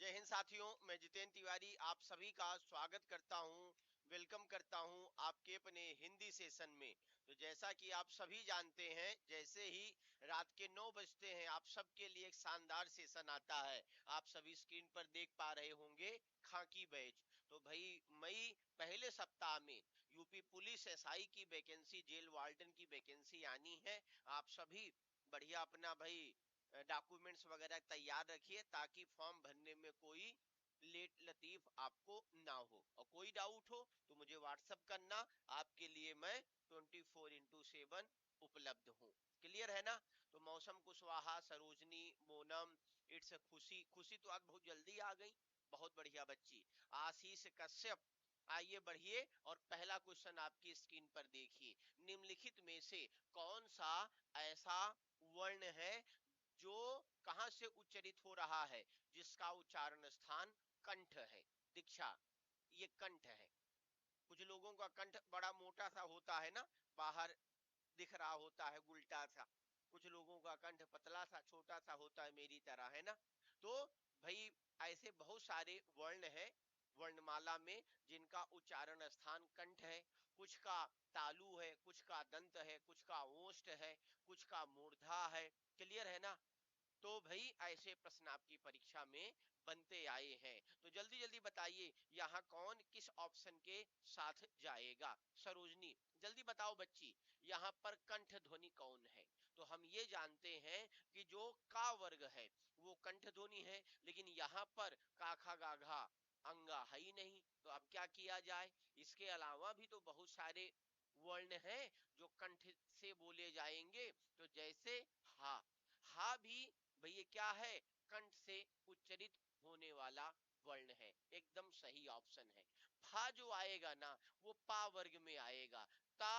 जय हिंद साथियों, मैं जितेंद्र तिवारी आप सभी का स्वागत करता हूं, वेलकम करता हूं आपके अपने हिंदी सेशन में। तो जैसा कि आप सभी जानते हैं, जैसे ही रात के 9 बजते हैं आप सबके लिए एक शानदार सेशन आता है। आप सभी स्क्रीन पर देख पा रहे होंगे खाकी बैच। तो भाई मई पहले सप्ताह में यूपी पुलिस एसआई की वैकेंसी, जेल वार्डन की वैकेंसी आनी है। आप सभी बढ़िया अपना भाई डॉक्यूमेंट्स वगैरह तैयार रखिए ताकि फॉर्म भरने में कोई लेट लतीफ आपको ना हो। और कोई डाउट हो तो मुझे व्हाट्सअप करना, आपके लिए मैं 24x7 उपलब्ध हूँ। क्लियर है ना? तो मौसम कुशवाहा, सरोजनी, मोनम, इट्स खुशी। खुशी तो आज बहुत जल्दी आ गई, बहुत बढ़िया बच्ची। आशीष कश्यप, आइए बढ़िए और पहला क्वेश्चन आपकी स्क्रीन पर देखिए। निम्नलिखित में से कौन सा ऐसा वर्ण है जो कहां से उच्चरित हो रहा है, जिसका उच्चारण स्थान कंठ है? दीक्षा, ये कंठ है। कुछ लोगों का कंठ बड़ा मोटा सा होता है ना, बाहर दिख रहा होता है गुलटा सा। कुछ लोगों का कंठ पतला सा छोटा सा होता है, मेरी तरह, है ना? तो भाई ऐसे बहुत सारे वर्ण है वर्णमाला में जिनका उच्चारण स्थान कंठ है। कुछ का तालु है, कुछ का दंत है, कुछ का ओष्ठ है, कुछ का मूर्धा है। क्लियर है ना? तो भाई ऐसे प्रश्न आपकी परीक्षा में बनते आए हैं। तो जल्दी जल्दी बताइए यहाँ कौन किस ऑप्शन के साथ जाएगा। सरोजनी, जल्दी बताओ बच्ची, यहाँ पर कंठ ध्वनि कौन है? तो हम ये जानते हैं कि जो का वर्ग है वो कंठ ध्वनि है, लेकिन यहाँ पर काखा गाघा अंगा है ही नहीं। तो अब क्या किया जाए? इसके अलावा भी तो बहुत सारे वर्ण हैं जो कंठ से बोले जाएंगे। तो जैसे हा, हा भी भैया क्या है? कंठ से उच्चरित होने वाला वर्ण है, एकदम सही ऑप्शन है। फा जो आएगा ना वो पा वर्ग में आएगा। ता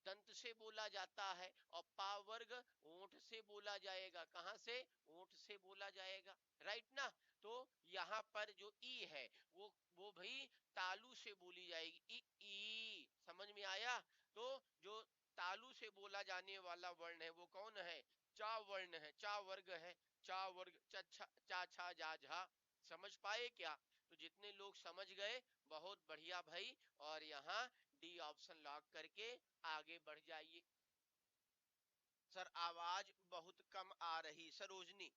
दंत से बोला जाता है और पा वर्ग ओंठ से बोला जाएगा। कहां से? ओंठ से बोला जाएगा, राइट ना? तो यहाँ पर जो ई है वो भाई तालु से बोली जाएगी। ई समझ में आया? तो जो तालु से बोला जाने वाला वर्ण है वो कौन है? चा वर्ण है, चा वर्ग है। चा वर्ग, चा छा जा झा। समझ पाए क्या? तो जितने लोग समझ गए बहुत बढ़िया भाई, और यहाँ डी ऑप्शन लॉक करके आगे बढ़ जाइए। सर आवाज बहुत कम आ रही। सरोजनी,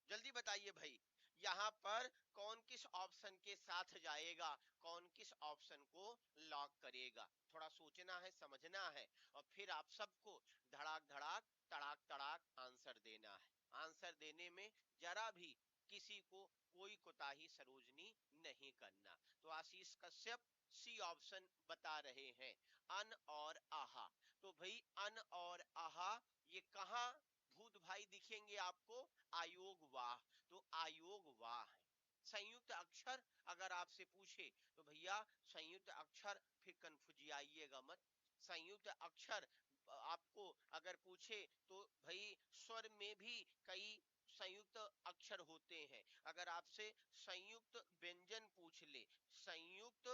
जल्दी बताइए भाई, यहाँ पर कौन किस ऑप्शन के साथ जाएगा, कौन किस ऑप्शन को लॉक करेगा? थोड़ा सोचना है, समझना है, और फिर आप सबको धड़ाक धड़ाक तड़ाक तड़ाक आंसर देना है। आंसर देने में जरा भी किसी को कोई कोताही सरोजनी नहीं करना। तो आशीष कश्यप सी ऑप्शन बता रहे हैं, अन और आहा। तो भाई अन और आहा ये कहाँ भूत भाई दिखेंगे आपको? आयोग वाह। तो आयोग वाह है। संयुक्त अक्षर अगर आपसे पूछे तो भैया संयुक्त अक्षर, फिर कन्फ्यूजियाइएगा मत। संयुक्त अक्षर आपको अगर पूछे तो भाई स्वर में भी कई संयुक्त अक्षर होते हैं। अगर आपसे संयुक्त व्यंजन पूछ ले, संयुक्त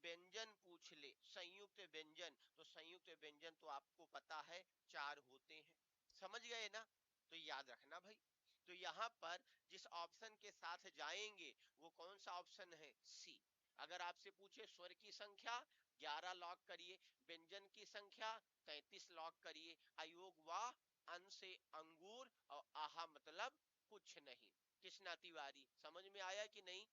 व्यंजन पूछ ले, संयुक्त व्यंजन, तो संयुक्त व्यंजन तो आपको पता है 4 होते हैं। समझ गए ना? तो याद रखना भाई। तो यहाँ पर जिस ऑप्शन के साथ जाएंगे वो कौन सा ऑप्शन है? सी। अगर आपसे पूछे स्वर की संख्या 11 लॉक करिए, व्यंजन की संख्या 33 लॉक करिए। अयोग वाह, अन से अंगूर और आहा मतलब कुछ नहीं। कृष्णा तिवारी, समझ में आया कि नहीं?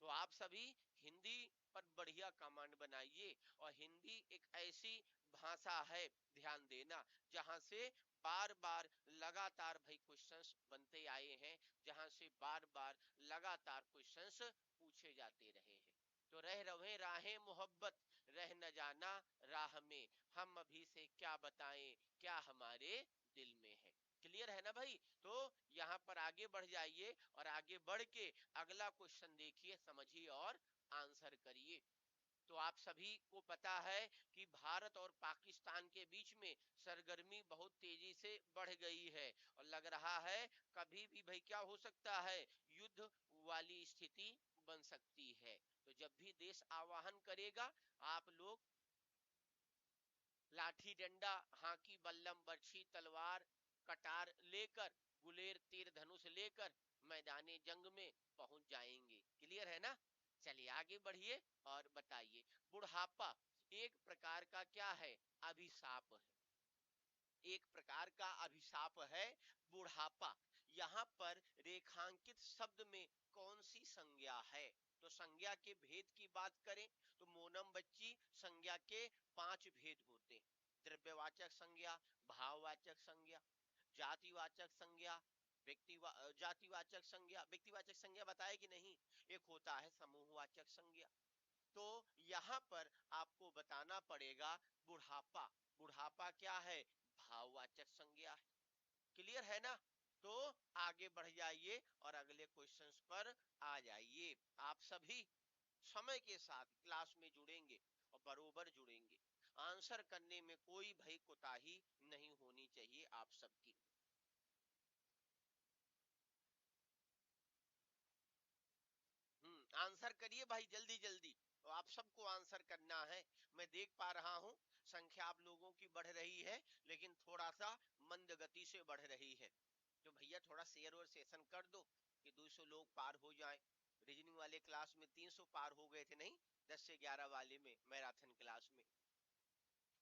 तो आप सभी हिंदी पर बढ़िया कमांड बनाइए। और हिंदी एक ऐसी भाषा है, ध्यान देना, जहां से बार बार लगातार भाई क्वेश्चंस बनते आए हैं, जहां से बार बार लगातार क्वेश्चंस पूछे जाते रहे हैं। तो रह रहे राहें मोहब्बत, रह न जाना राह में, हम अभी से क्या बताएं क्या हमारे दिल में है। क्लियर है ना भाई? तो यहाँ पर आगे बढ़ जाइए और आगे बढ़ के अगला क्वेश्चन देखिए, समझिए और आंसर करिए। तो आप सभी को पता है कि भारत और पाकिस्तान के बीच में सरगर्मी बहुत तेजी से बढ़ गई है और लग रहा है कभी भी भाई क्या हो सकता है? युद्ध वाली स्थिति बन सकती है। तो जब भी देश आह्वान करेगा आप लोग लाठी डंडा, हाकी बल्लम बर्छी तलवार कटार लेकर, गुलेर तीर धनुष लेकर मैदाने जंग में पहुंच जाएंगे। क्लियर है ना? चलिए आगे बढ़िए और बताइए। बुढ़ापा एक प्रकार का क्या है? अभिशाप है। एक प्रकार का अभिशाप है बुढ़ापा। यहाँ पर रेखांकित शब्द में कौन सी संज्ञा है? तो संज्ञा के भेद की बात करें तो मोनम बच्ची संज्ञा के 5 भेद होते हैं। द्रव्यवाचक संज्ञा, भाववाचक संज्ञा, जातिवाचक संज्ञा, जातिवाचक संज्ञा, व्यक्तिवाचक संज्ञा बताए कि नहीं? एक होता है समूहवाचक संज्ञा। तो यहाँ पर आपको बताना पड़ेगा बुढ़ापा। बुढ़ापा क्या है? भाववाचक संज्ञा है। क्लियर है ना? तो आगे बढ़ जाइए और अगले क्वेश्चंस पर आ जाइए। आप सभी समय के साथ क्लास में जुड़ेंगे और बरोबर जुड़ेंगे। आंसर करने में कोई भई कोताही नहीं होनी चाहिए आप सबकी। आंसर करिए भाई जल्दी जल्दी। तो आप सबको आंसर करना है। मैं देख पा रहा हूं संख्या आप लोगों की बढ़ रही है, लेकिन थोड़ा सा मंद गति से बढ़ रही है। तो भैया थोड़ा शेयर और सेशन कर दो कि 200 लोग पार हो जाएं। रीजनिंग वाले क्लास में 300 पार हो गए थे नहीं, 10 से 11 वाले में मैराथन क्लास में।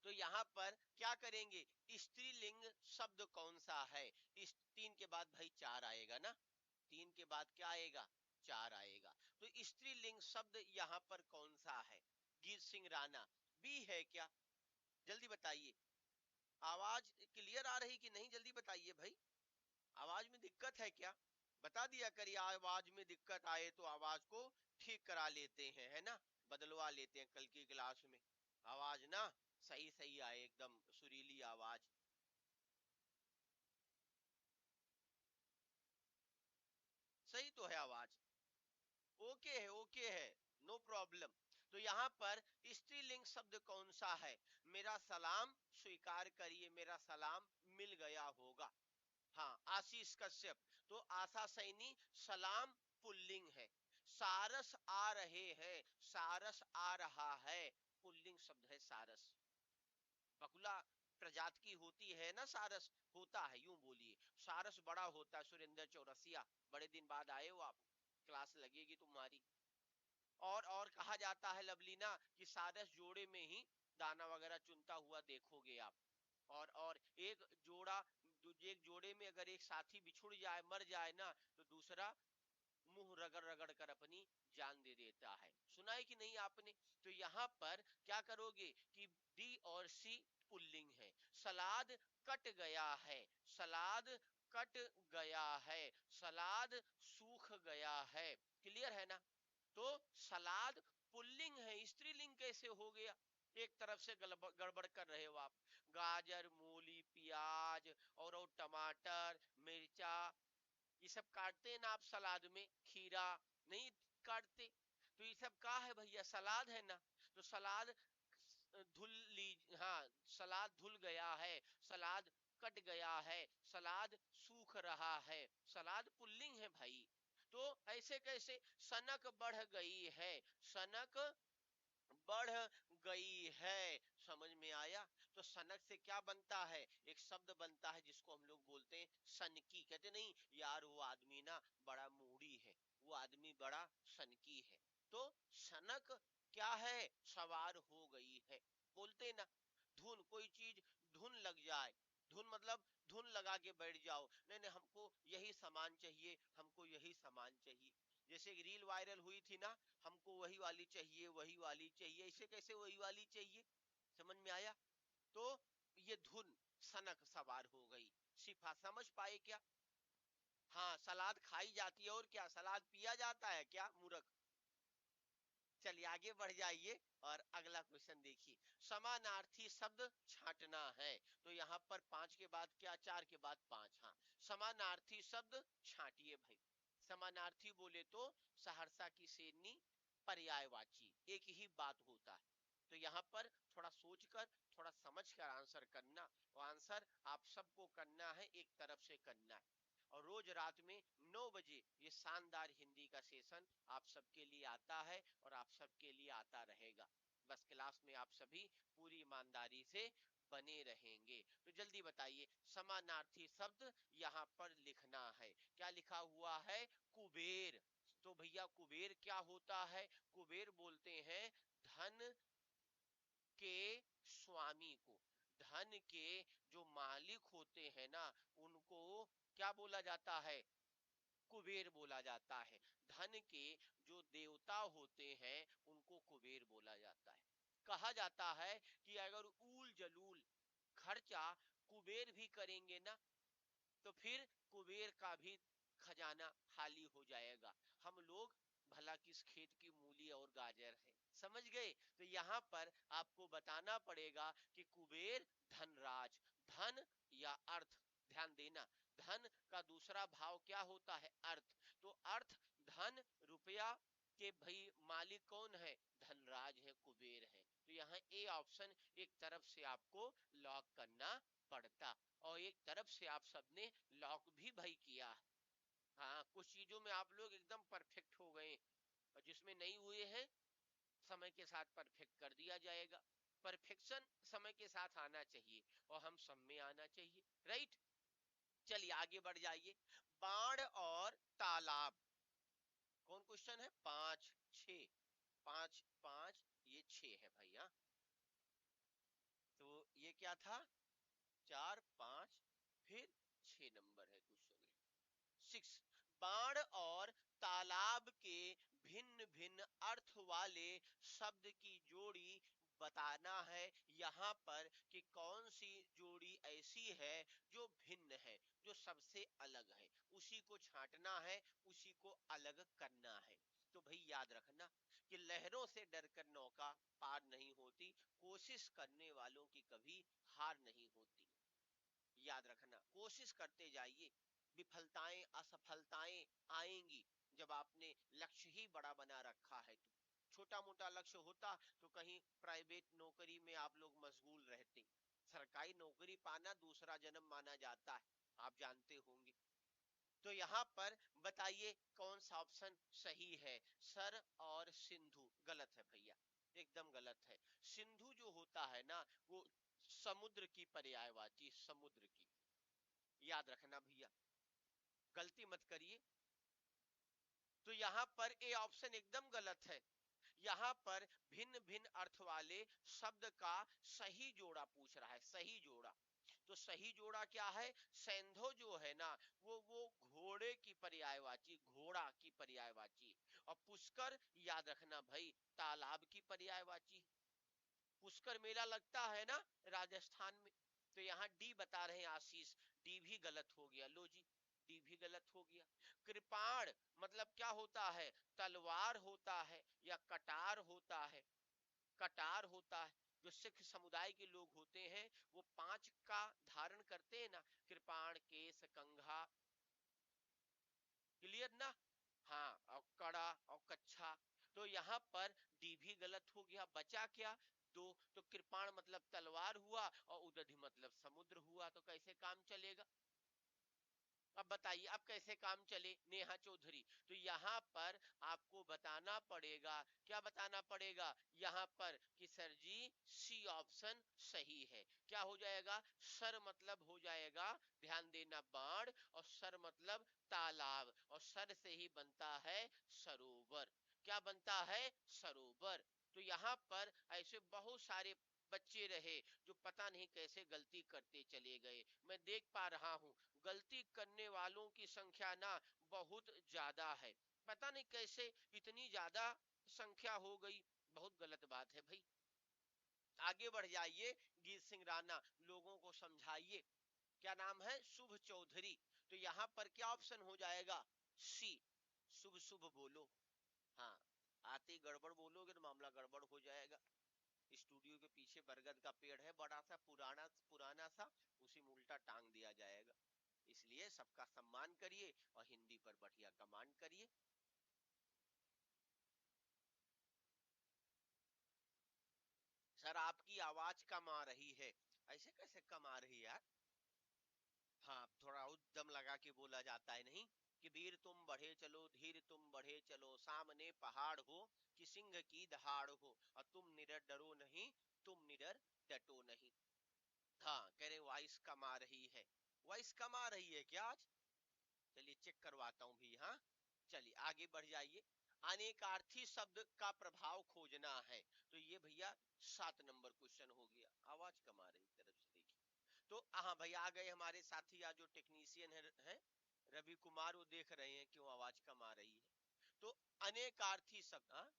तो यहाँ पर क्या करेंगे? स्त्रीलिंग शब्द कौन सा है? इस 3 के बाद भाई 4 आएगा ना? 3 के बाद क्या आएगा? 4 आएगा। तो स्त्रीलिंग शब्द यहाँ पर कौन सा है? गिर सिंह राणा बी है क्या? जल्दी बताइए। आवाज क्लियर आ रही कि नहीं? जल्दी बताइए भाई। आवाज में दिक्कत है क्या? बता दिया करिए। आवाज में दिक्कत आए तो आवाज को ठीक करा लेते हैं, है ना? बदलवा लेते हैं कल की क्लास में। आवाज ना सही सही आए, एकदम सुरीली आवाज। सही तो है आवाज? ओके है, ओके है, नो प्रॉब्लम। तो यहाँ पर स्त्रीलिंग शब्द कौन सा है? मेरा सलाम स्वीकार करिए, मेरा सलाम मिल गया होगा। हाँ, आशीष कश्यप। तो आशा सैनी सलाम पुल्लिंग है। सारस आ रहे हैं, सारस आ रहा है, पुल्लिंग शब्द है सारस। बकुला प्रजाति की होती है ना सारस, होता है यूं बोलिए। सारस बड़ा होता है। सुरेंद्र चौरसिया, बड़े दिन बाद आए हो आप, क्लास लगेगी तुम्हारी। और कहा जाता है लवलीना कि सारस जोड़े में ही दाना वगैरह चुनता हुआ देखोगे आप। और एक जोड़े में अगर एक साथी बिछुड़ जाए, मर जाए ना, तो दूसरा मुंह रगड़ रगड़ कर अपनी जान दे देता है। सुना है कि नहीं आपने? तो यहाँ पर क्या करोगे कि डी और सी पुल्लिंग है। सलाद कट गया है, सलाद कट गया है, सलाद सूख गया है। क्लियर है ना? तो सलाद पुल्लिंग है, स्त्रीलिंग कैसे हो गया? एक तरफ से गड़बड़ कर रहे हो आप। गाजर, मूली, प्याज और टमाटर, मिर्चा, ये सब काटते हैं ना आप सलाद में? खीरा नहीं काटते। तो ये सब का है भैया? सलाद है ना? तो सलाद धुल ली, हाँ, सलाद धुल गया है, सलाद कट गया है, सलाद सूख रहा है, सलाद पुल्लिंग है भाई। तो ऐसे कैसे? सनक बढ़ गई है, सनक बढ़ गई है। समझ में आया? तो सनक से क्या बनता है? एक शब्द बनता है जिसको हम लोग बोलते हैं सनकी। कहते नहीं यार वो आदमी ना बड़ा मूडी है, वो आदमी बड़ा सनकी है। तो सनक क्या है? सवार हो गई है। बोलते ना धुन, कोई चीज धुन लग जाए, धुन मतलब धुन लगा के बैठ जाओ, नहीं नहीं हमको यही सामान चाहिए, हमको यही सामान चाहिए। जैसे एक रील वायरल हुई थी ना, हमको वही वाली चाहिए, वही वाली चाहिए। इसे कैसे वही वाली चाहिए? समझ में आया? तो ये धुन, सनक सवार हो गई। शिफा समझ पाए क्या? हाँ, सलाद खाई जाती है और क्या सलाद पिया जाता है क्या मूर्ख? चलिए आगे बढ़ जाइए और अगला क्वेश्चन देखिए। समानार्थी शब्द छांटना है। तो यहाँ पर 5 के बाद क्या? 4 के बाद 5। हाँ, समानार्थी शब्द छांटिए भाई। समानार्थी बोले तो सहरसा की शेरनी, पर्यायवाची, एक ही बात होता है। तो यहाँ पर थोड़ा सोचकर, थोड़ा समझकर आंसर करना। और आंसर आप सबको करना है, एक तरफ से करना है। और रोज रोज रात में 9 बजे ये शानदार हिंदी का सेशन आप सबके लिए आता है और आप सबके लिए आता रहेगा। बस क्लास में आप सभी पूरी ईमानदारी से बने रहेंगे। तो जल्दी बताइए, समानार्थी शब्द यहाँ पर लिखना है। क्या लिखा हुआ है? कुबेर। तो भैया कुबेर क्या होता है? कुबेर बोलते हैं धन के स्वामी को। धन के जो मालिक होते हैं ना, उनको क्या बोला जाता है? कुबेर बोला जाता है। धन के जो देवता होते हैं उनको कुबेर बोला जाता है। कहा जाता है कि अगर ऊल जलूल खर्चा कुबेर भी करेंगे ना, तो फिर कुबेर का भी खजाना खाली हो जाएगा। हम लोग भला किस खेत की मूली और गाजर है, समझ गए? तो यहाँ पर आपको बताना पड़ेगा कि कुबेर धनराज, धन या अर्थ। ध्यान देना, धन का दूसरा भाव क्या होता है? अर्थ। तो अर्थ, धन, रुपया के भाई मालिक कौन है? धनराज है, कुबेर है। तो यहाँ ए ऑप्शन एक तरफ से आपको लॉक करना पड़ता, और एक तरफ से आप सबने लॉक भी भाई किया। हाँ, कुछ चीजों में आप लोग एकदम परफेक्ट हो गए, और जिसमें नहीं हुए हैं समय के साथ परफेक्ट कर दिया जाएगा। परफेक्शन समय के साथ आना चाहिए, और हम सब में आना चाहिए, राइट? चलिए आगे बढ़ जाइए। बाढ़ और तालाब, कौन क्वेश्चन है? 5 6, 5 5 ये 6 है भैया। तो ये क्या था? 4 5 फिर 6 नंबर है क्वेश्चन। 6, बाढ़ और तालाब के भिन्न भिन्न अर्थ वाले शब्द की जोड़ी बताना है यहाँ पर कि कौन सी जोड़ी ऐसी है जो भिन्न है, जो सबसे अलग है। उसी को छांटना है, उसी को अलग करना है। तो भाई याद रखना कि लहरों से डरकर नौका पार नहीं होती, कोशिश करने वालों की कभी हार नहीं होती। याद रखना, कोशिश करते जाइए। विफलताएं असफलताएं आएंगी जब आपने लक्ष्य ही बड़ा बना रखा है। तो छोटा मोटा लक्ष्य होता तो कहीं प्राइवेट नौकरी में आप लोग मशगूल रहते। सरकारी नौकरी पाना दूसरा जन्म माना जाता है, आप जानते होंगे। तो यहाँ पर बताइए कौन सा ऑप्शन सही है? सर और सिंधु गलत है भैया, एकदम गलत है। सिंधु जो होता है ना, वो समुद्र की पर्यायवाची, समुद्र की। याद रखना भैया, गलती मत करिए। तो यहाँ पर ए ऑप्शन एकदम गलत है। यहाँ पर भिन्न भिन्न अर्थ वाले शब्द का सही जोड़ा पूछ रहा है, सही जोड़ा। तो सही जोड़ा क्या है? सैंधो जो है ना, वो घोड़े की पर्यायवाची, घोड़ा की पर्यायवाची। और पुष्कर याद रखना भाई, तालाब की पर्यायवाची। पुष्कर मेला लगता है ना राजस्थान में। तो यहाँ डी बता रहे हैं आशीष, डी भी गलत हो गया। लो जी, डी भी गलत हो गया। कृपाण मतलब क्या होता है? तलवार होता है या कटार होता है? कटार होता है। जो सिख समुदाय के लोग होते हैं वो 5 का धारण करते हैं ना, कृपाण, केस, कंघा। क्लियर ना? हाँ, और कड़ा और कच्छा। तो यहाँ पर डी भी गलत हो गया। बचा क्या? दो। तो कृपाण मतलब तलवार हुआ, और उदधि मतलब समुद्र हुआ। तो कैसे काम चलेगा? अब बताइए, अब कैसे काम चले? नेहा चौधरी, तो यहाँ पर आपको बताना पड़ेगा, क्या बताना पड़ेगा यहाँ पर कि सर जी सी ऑप्शन सही है। क्या हो जाएगा? सर मतलब हो जाएगा, ध्यान देना, बाढ़, और सर मतलब तालाब, और सर से ही बनता है सरोवर। क्या बनता है? सरोवर। तो यहाँ पर ऐसे बहुत सारे बच्चे रहे जो पता नहीं कैसे गलती करते चले गए। मैं देख पा रहा हूं गलती करने वालों की संख्या ना बहुत ज्यादा है। पता नहीं कैसे इतनी ज्यादा संख्या हो गई, बहुत गलत बात है भाई। आगे बढ़ जाइए। गीत सिंह राणा, लोगों को समझाइए। क्या नाम है? शुभ चौधरी। तो यहाँ पर क्या ऑप्शन हो जाएगा? सी, शुभ शुभ बोलो। हाँ, आते ही गड़बड़ बोलोगे तो मामला गड़बड़ हो जाएगा। स्टूडियो के पीछे बरगद का पेड़ है, बड़ा सा पुराना पुराना सा, उसी में उल्टा टांग दिया जाएगा। इसलिए सबका सम्मान करिए और हिंदी पर बढ़िया कमांड करिए। सर आपकी आवाज कम आ रही है। ऐसे कैसे कम आ रही है यार? हाँ, थोड़ा उद्दम लगा के बोला जाता है नहीं, कि वीर तुम बढ़े चलो, धीर तुम बढ़े चलो, सामने पहाड़ हो कि सिंह की दहाड़ हो, और तुम निडर डरो नहीं, तुम निडर डटो नहीं। हाँ, कह रहे वॉइस कम आ रही है। वॉइस कम आ रही है क्या आज? चलिए चेक करवाता हूँ भी। हाँ, चलिए आगे बढ़ जाइए। अनेकार्थी शब्द का प्रभाव खोजना है। तो ये भैया 7 नंबर क्वेश्चन हो गया। आवाज कम आ रही तरफ से देखिए। तो हाँ भाई, आ गए हमारे साथी, आज जो टेक्नीशियन है रवि कुमार, वो देख रहे हैं क्यों आवाज कम आ रही है। तो अनेकार्थी शब्द, हाँ,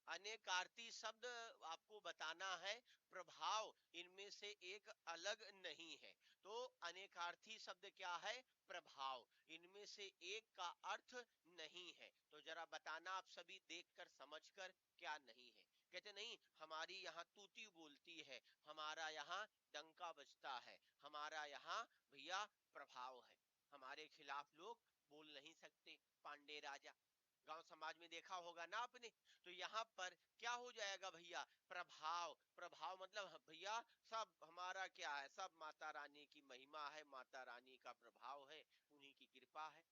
अनेकार्थी शब्द आपको बताना है, प्रभाव इनमें से एक अलग नहीं है। तो अनेकार्थी शब्द क्या है? प्रभाव, इनमें से एक का अर्थ नहीं है। तो जरा बताना आप सभी, देखकर समझकर, क्या नहीं है। कहते नहीं, हमारी यहाँ तूती बोलती है, हमारा यहाँ डंका बजता है, हमारा यहाँ भैया प्रभाव है। हमारे खिलाफ लोग बोल नहीं सकते, पांडे राजा, गांव समाज में देखा होगा ना आपने। तो यहाँ पर क्या हो जाएगा भैया? प्रभाव। प्रभाव मतलब भैया सब हमारा क्या है, सब माता रानी की महिमा है, माता रानी का प्रभाव है, उन्हीं की कृपा है।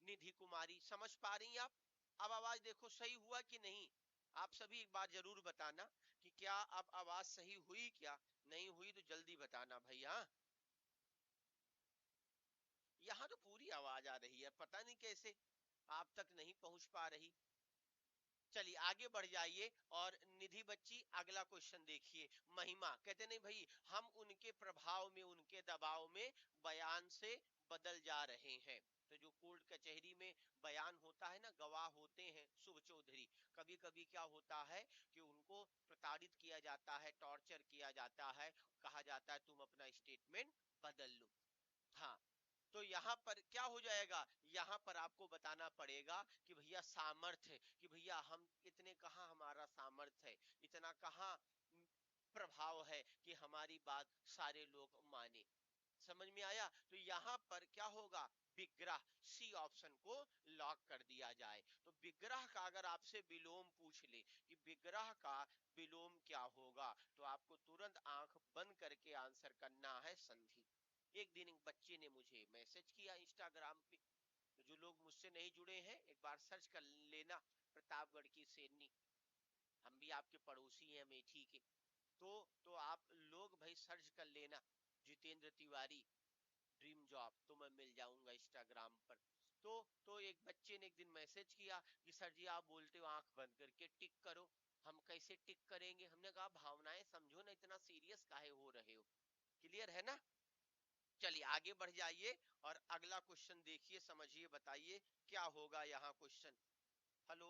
निधि कुमारी, समझ पा रही हैं आप? अब आवाज देखो सही हुआ कि नहीं? आप सभी एक बार जरूर बताना कि क्या अब आवाज सही हुई, क्या नहीं हुई तो जल्दी बताना भैया। यहाँ तो पूरी आवाज आ रही है, पता नहीं कैसे आप तक नहीं पहुंच पा रही। चलिए आगे बढ़ जाइए। और निधि बच्ची, अगला क्वेश्चन देखिए। महिमा, कहते नहीं भाई, हम उनके प्रभाव में, उनके दबाव में बयान से बदल जा रहे हैं। तो जो कोर्ट कचहरी में बयान होता है ना, गवाह होते हैं शुभ चौधरी, कभी कभी क्या होता है कि उनको प्रताड़ित किया जाता है, टॉर्चर किया जाता है, कहा जाता है तुम अपना स्टेटमेंट बदल लो। हाँ, तो यहाँ पर क्या हो जाएगा? यहाँ पर आपको बताना पड़ेगा कि भैया सामर्थ्य, कि भैया हम इतने कहाँ, हमारा सामर्थ्य है, इतना कहाँ प्रभाव है कि हमारी बात सारे लोग माने। समझ में आया? तो यहाँ पर क्या होगा? विग्रह, सी ऑप्शन को लॉक कर दिया जाए। तो विग्रह का अगर आपसे विलोम पूछ ले कि विग्रह का विलोम क्या होगा, तो आपको तुरंत आंख बंद करके आंसर करना है संधि। एक दिन एक बच्चे ने मुझे मैसेज किया इंस्टाग्राम पे, तो जो लोग मुझसे नहीं जुड़े हैं एक बार सर्च कर लेना, प्रतापगढ़ की सेनी, हम भी आपके पड़ोसी हैं अमेठी के। तो आप लोग भाई सर्च कर लेना, जितेंद्र तिवारी ड्रीम जॉब, तो मैं मिल जाऊंगा इंस्टाग्राम पर। तो एक बच्चे ने एक दिन मैसेज किया कि सर जी आप बोलते हो आंख बंद करके टिक करो, हम कैसे टिक करेंगे? हमने कहा भावनाएं समझो ना, इतना सीरियस काहे हो रहे हो। क्लियर है ना? चलिए आगे बढ़ जाइए और अगला क्वेश्चन देखिए, समझिए, बताइए क्या होगा यहाँ क्वेश्चन। हेलो,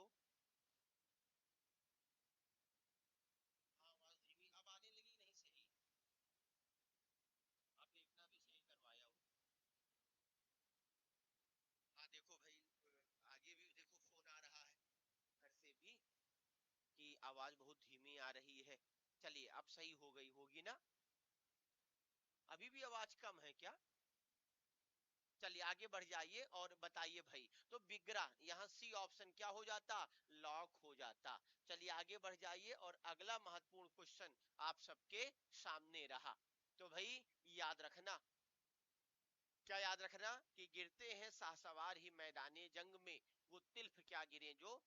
हाँ, आवाज धीमी अब आने लगी नहीं सही? आप देखना भी सही करवाया हो। हाँ देखो भाई, आगे भी देखो फोन आ रहा है घर से भी कि आवाज बहुत धीमी आ रही है। चलिए अब सही हो गई होगी ना? अभी भी आवाज कम है क्या? चलिए आगे बढ़ जाइए और बताइए भाई। तो विग्रह, यहाँ सी ऑप्शन क्या हो जाता? लॉक हो जाता। चलिए आगे बढ़ जाइए और अगला महत्वपूर्ण क्वेश्चन आप सबके सामने रहा। तो भाई याद रखना, क्या याद रखना? कि गिरते हैं शाहसवार ही मैदाने जंग में, वो तिल्फ क्या गिरे जो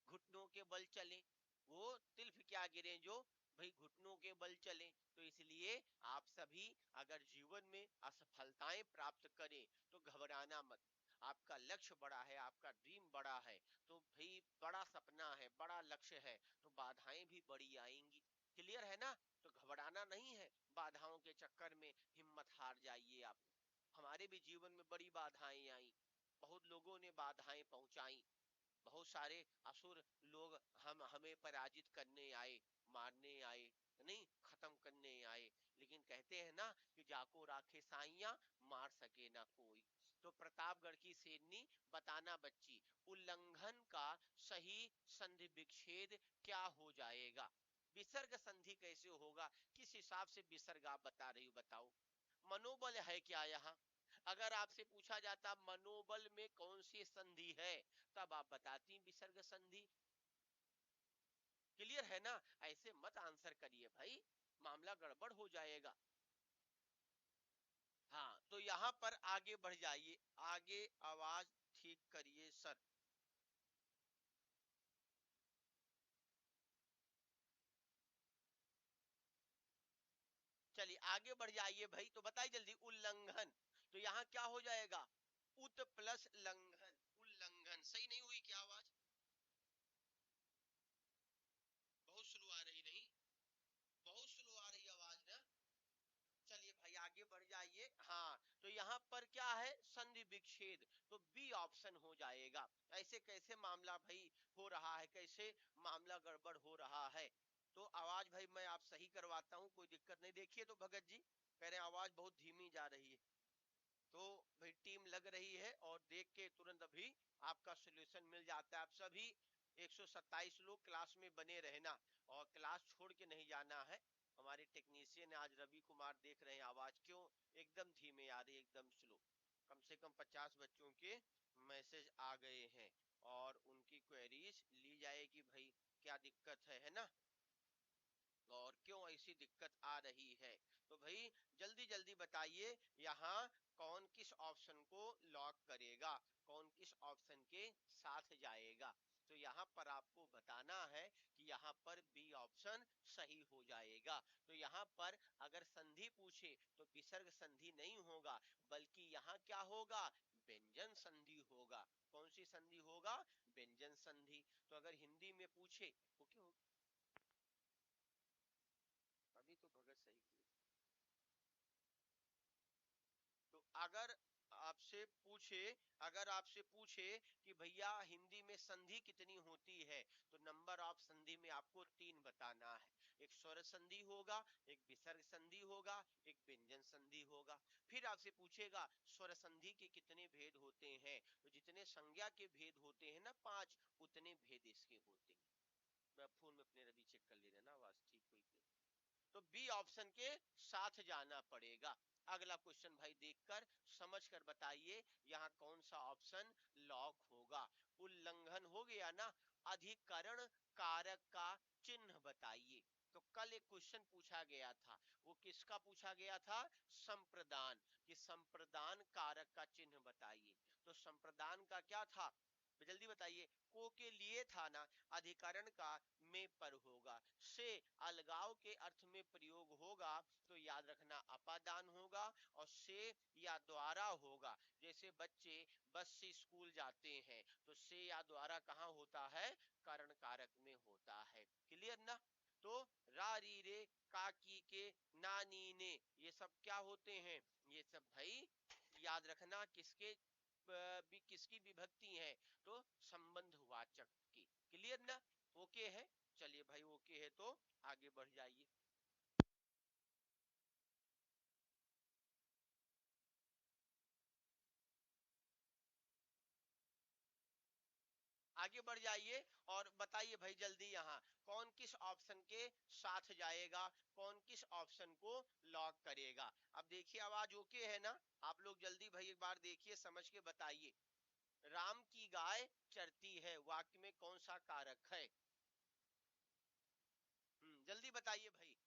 घुटनों के बल चले। वो तिल्फ क्या गिरे जो भाई घुटनों के बल चले। तो इसलिए आप सभी अगर जीवन में असफलताएं प्राप्त करें तो घबराना मत। आपका लक्ष्य बड़ा है, आपका ड्रीम बड़ा है, तो भाई बड़ा सपना है, बड़ा लक्ष्य है, तो बाधाएं भी बड़ी आएंगी। क्लियर है ना? तो घबराना नहीं है, बाधाओं के चक्कर में हिम्मत हार जाइए आप। हमारे भी जीवन में बड़ी बाधाएं आई, बहुत लोगों ने बाधाएं पहुंचाई, बहुत सारे असुर लोग हमें पराजित करने आए, मारने आए, नहीं खत्म करने आए। लेकिन कहते हैं ना कि जाको राखे साइया, मार सके ना कोई। तो प्रतापगढ़ की सेनी, बताना बच्ची, उल्लंघन का सही संधि विच्छेद क्या हो जाएगा? विसर्ग संधि कैसे होगा? किस हिसाब से विसर्ग आप बता रही हो, बताओ। मनोबल है क्या यहाँ? अगर आपसे पूछा जाता मनोबल में कौन सी संधि है, तब आप बताती विसर्ग संधि। क्लियर है ना? ऐसे मत आंसर करिए भाई, मामला गड़बड़ हो जाएगा। हाँ, तो यहाँ पर आगे बढ़ जाइए, आगे आवाज ठीक करिए सर। चलिए आगे बढ़ जाइए भाई, तो बताइए जल्दी, उल्लंघन। तो यहाँ क्या हो जाएगा? उत प्लस लंघन, उल्लंघन। सही नहीं हुई क्या आवाज? बहुत स्लो आ रही नहीं? बहुत स्लो आ रही आवाज ना? चलिए भाई आगे बढ़ जाइए। हाँ, तो यहाँ पर क्या है? संधि विच्छेद, तो बी ऑप्शन हो जाएगा। ऐसे कैसे मामला भाई हो रहा है, कैसे मामला गड़बड़ हो रहा है? तो आवाज भाई मैं आप सही करवाता हूँ, कोई दिक्कत नहीं। देखिए तो भगत जी कह रहे हैं आवाज बहुत धीमी जा रही है, तो भाई टीम लग रही है और देख के तुरंत अभी आपका सोल्यूशन मिल जाता है। आप सभी 127 लोग क्लास में बने रहना और क्लास छोड़ के नहीं जाना है। हमारे टेक्नीशियन आज रवि कुमार देख रहे हैं आवाज क्यों एकदम धीमे आ रही है, एकदम स्लो। कम से कम 50 बच्चों के मैसेज आ गए हैं और उनकी क्वेरीज ली जाएगी भाई, क्या दिक्कत है ना? और क्यों ऐसी दिक्कत आ रही है? तो भाई जल्दी जल्दी बताइए, यहाँ कौन किस ऑप्शन को लॉक करेगा, कौन किस ऑप्शन के साथ जाएगा? तो यहाँ पर आपको बताना है कि यहाँ पर बी ऑप्शन सही हो जाएगा। तो यहाँ पर अगर संधि पूछे तो विसर्ग संधि नहीं होगा, बल्कि यहाँ क्या होगा? व्यंजन संधि होगा। कौन सी संधि होगा? व्यंजन संधि। तो अगर हिंदी में पूछे, ओके अभी तो भगत सही की। तो अगर आपसे पूछे कि भैया हिंदी में संधि कितनी होती है, तो नंबर ऑफ संधि में आपको तीन बताना है। एक स्वर संधि होगा, एक विसर्ग संधि होगा, एक व्यंजन संधि होगा। फिर आपसे पूछेगा स्वर संधि के कितने भेद होते हैं, तो जितने संज्ञा के भेद होते हैं ना 5, उतने भेद इसके होते हैं। मैं फोन में अपने रवि चेक कर ले रहे ना आवाज ठीक हुई कि नहीं। तो बी ऑप्शन के साथ जाना पड़ेगा। अगला क्वेश्चन भाई देखकर समझ कर बताइए, यहाँ कौन सा ऑप्शन लॉक होगा? उल्लंघन हो गया ना? अधिकरण कारक का चिन्ह बताइए। तो कल एक क्वेश्चन पूछा गया था, वो किसका पूछा गया था? संप्रदान, कि संप्रदान कारक का चिन्ह बताइए। तो संप्रदान का क्या था? जल्दी बताइए। को के लिए था ना, अधिकरण का में पर होगा, से अलगाव के अर्थ में प्रयोग होगा, तो याद रखना अपादान होगा, और से या द्वारा होगा। जैसे बच्चे बस से स्कूल जाते हैं, तो से या द्वारा कहाँ होता है? करण कारक में होता है। क्लियर ना? तो रा री रे का की के नानी ने, ये सब क्या होते हैं? ये सब भाई याद रखना किसके भी किसकी विभक्ति है? तो संबंध वाचक की। क्लियर ना? ओके है? चलिए भाई ओके है तो आगे बढ़ जाइए। आगे बढ़ जाइए और बताइए भाई जल्दी, यहाँ कौन किस ऑप्शन के साथ जाएगा, कौन किस ऑप्शन को लॉक करेगा? अब देखिए आवाज ओके है ना? आप लोग जल्दी भाई एक बार देखिए, समझ के बताइए। राम की गाय चरती है, वाक्य में कौन सा कारक है? जल्दी बताइए भाई।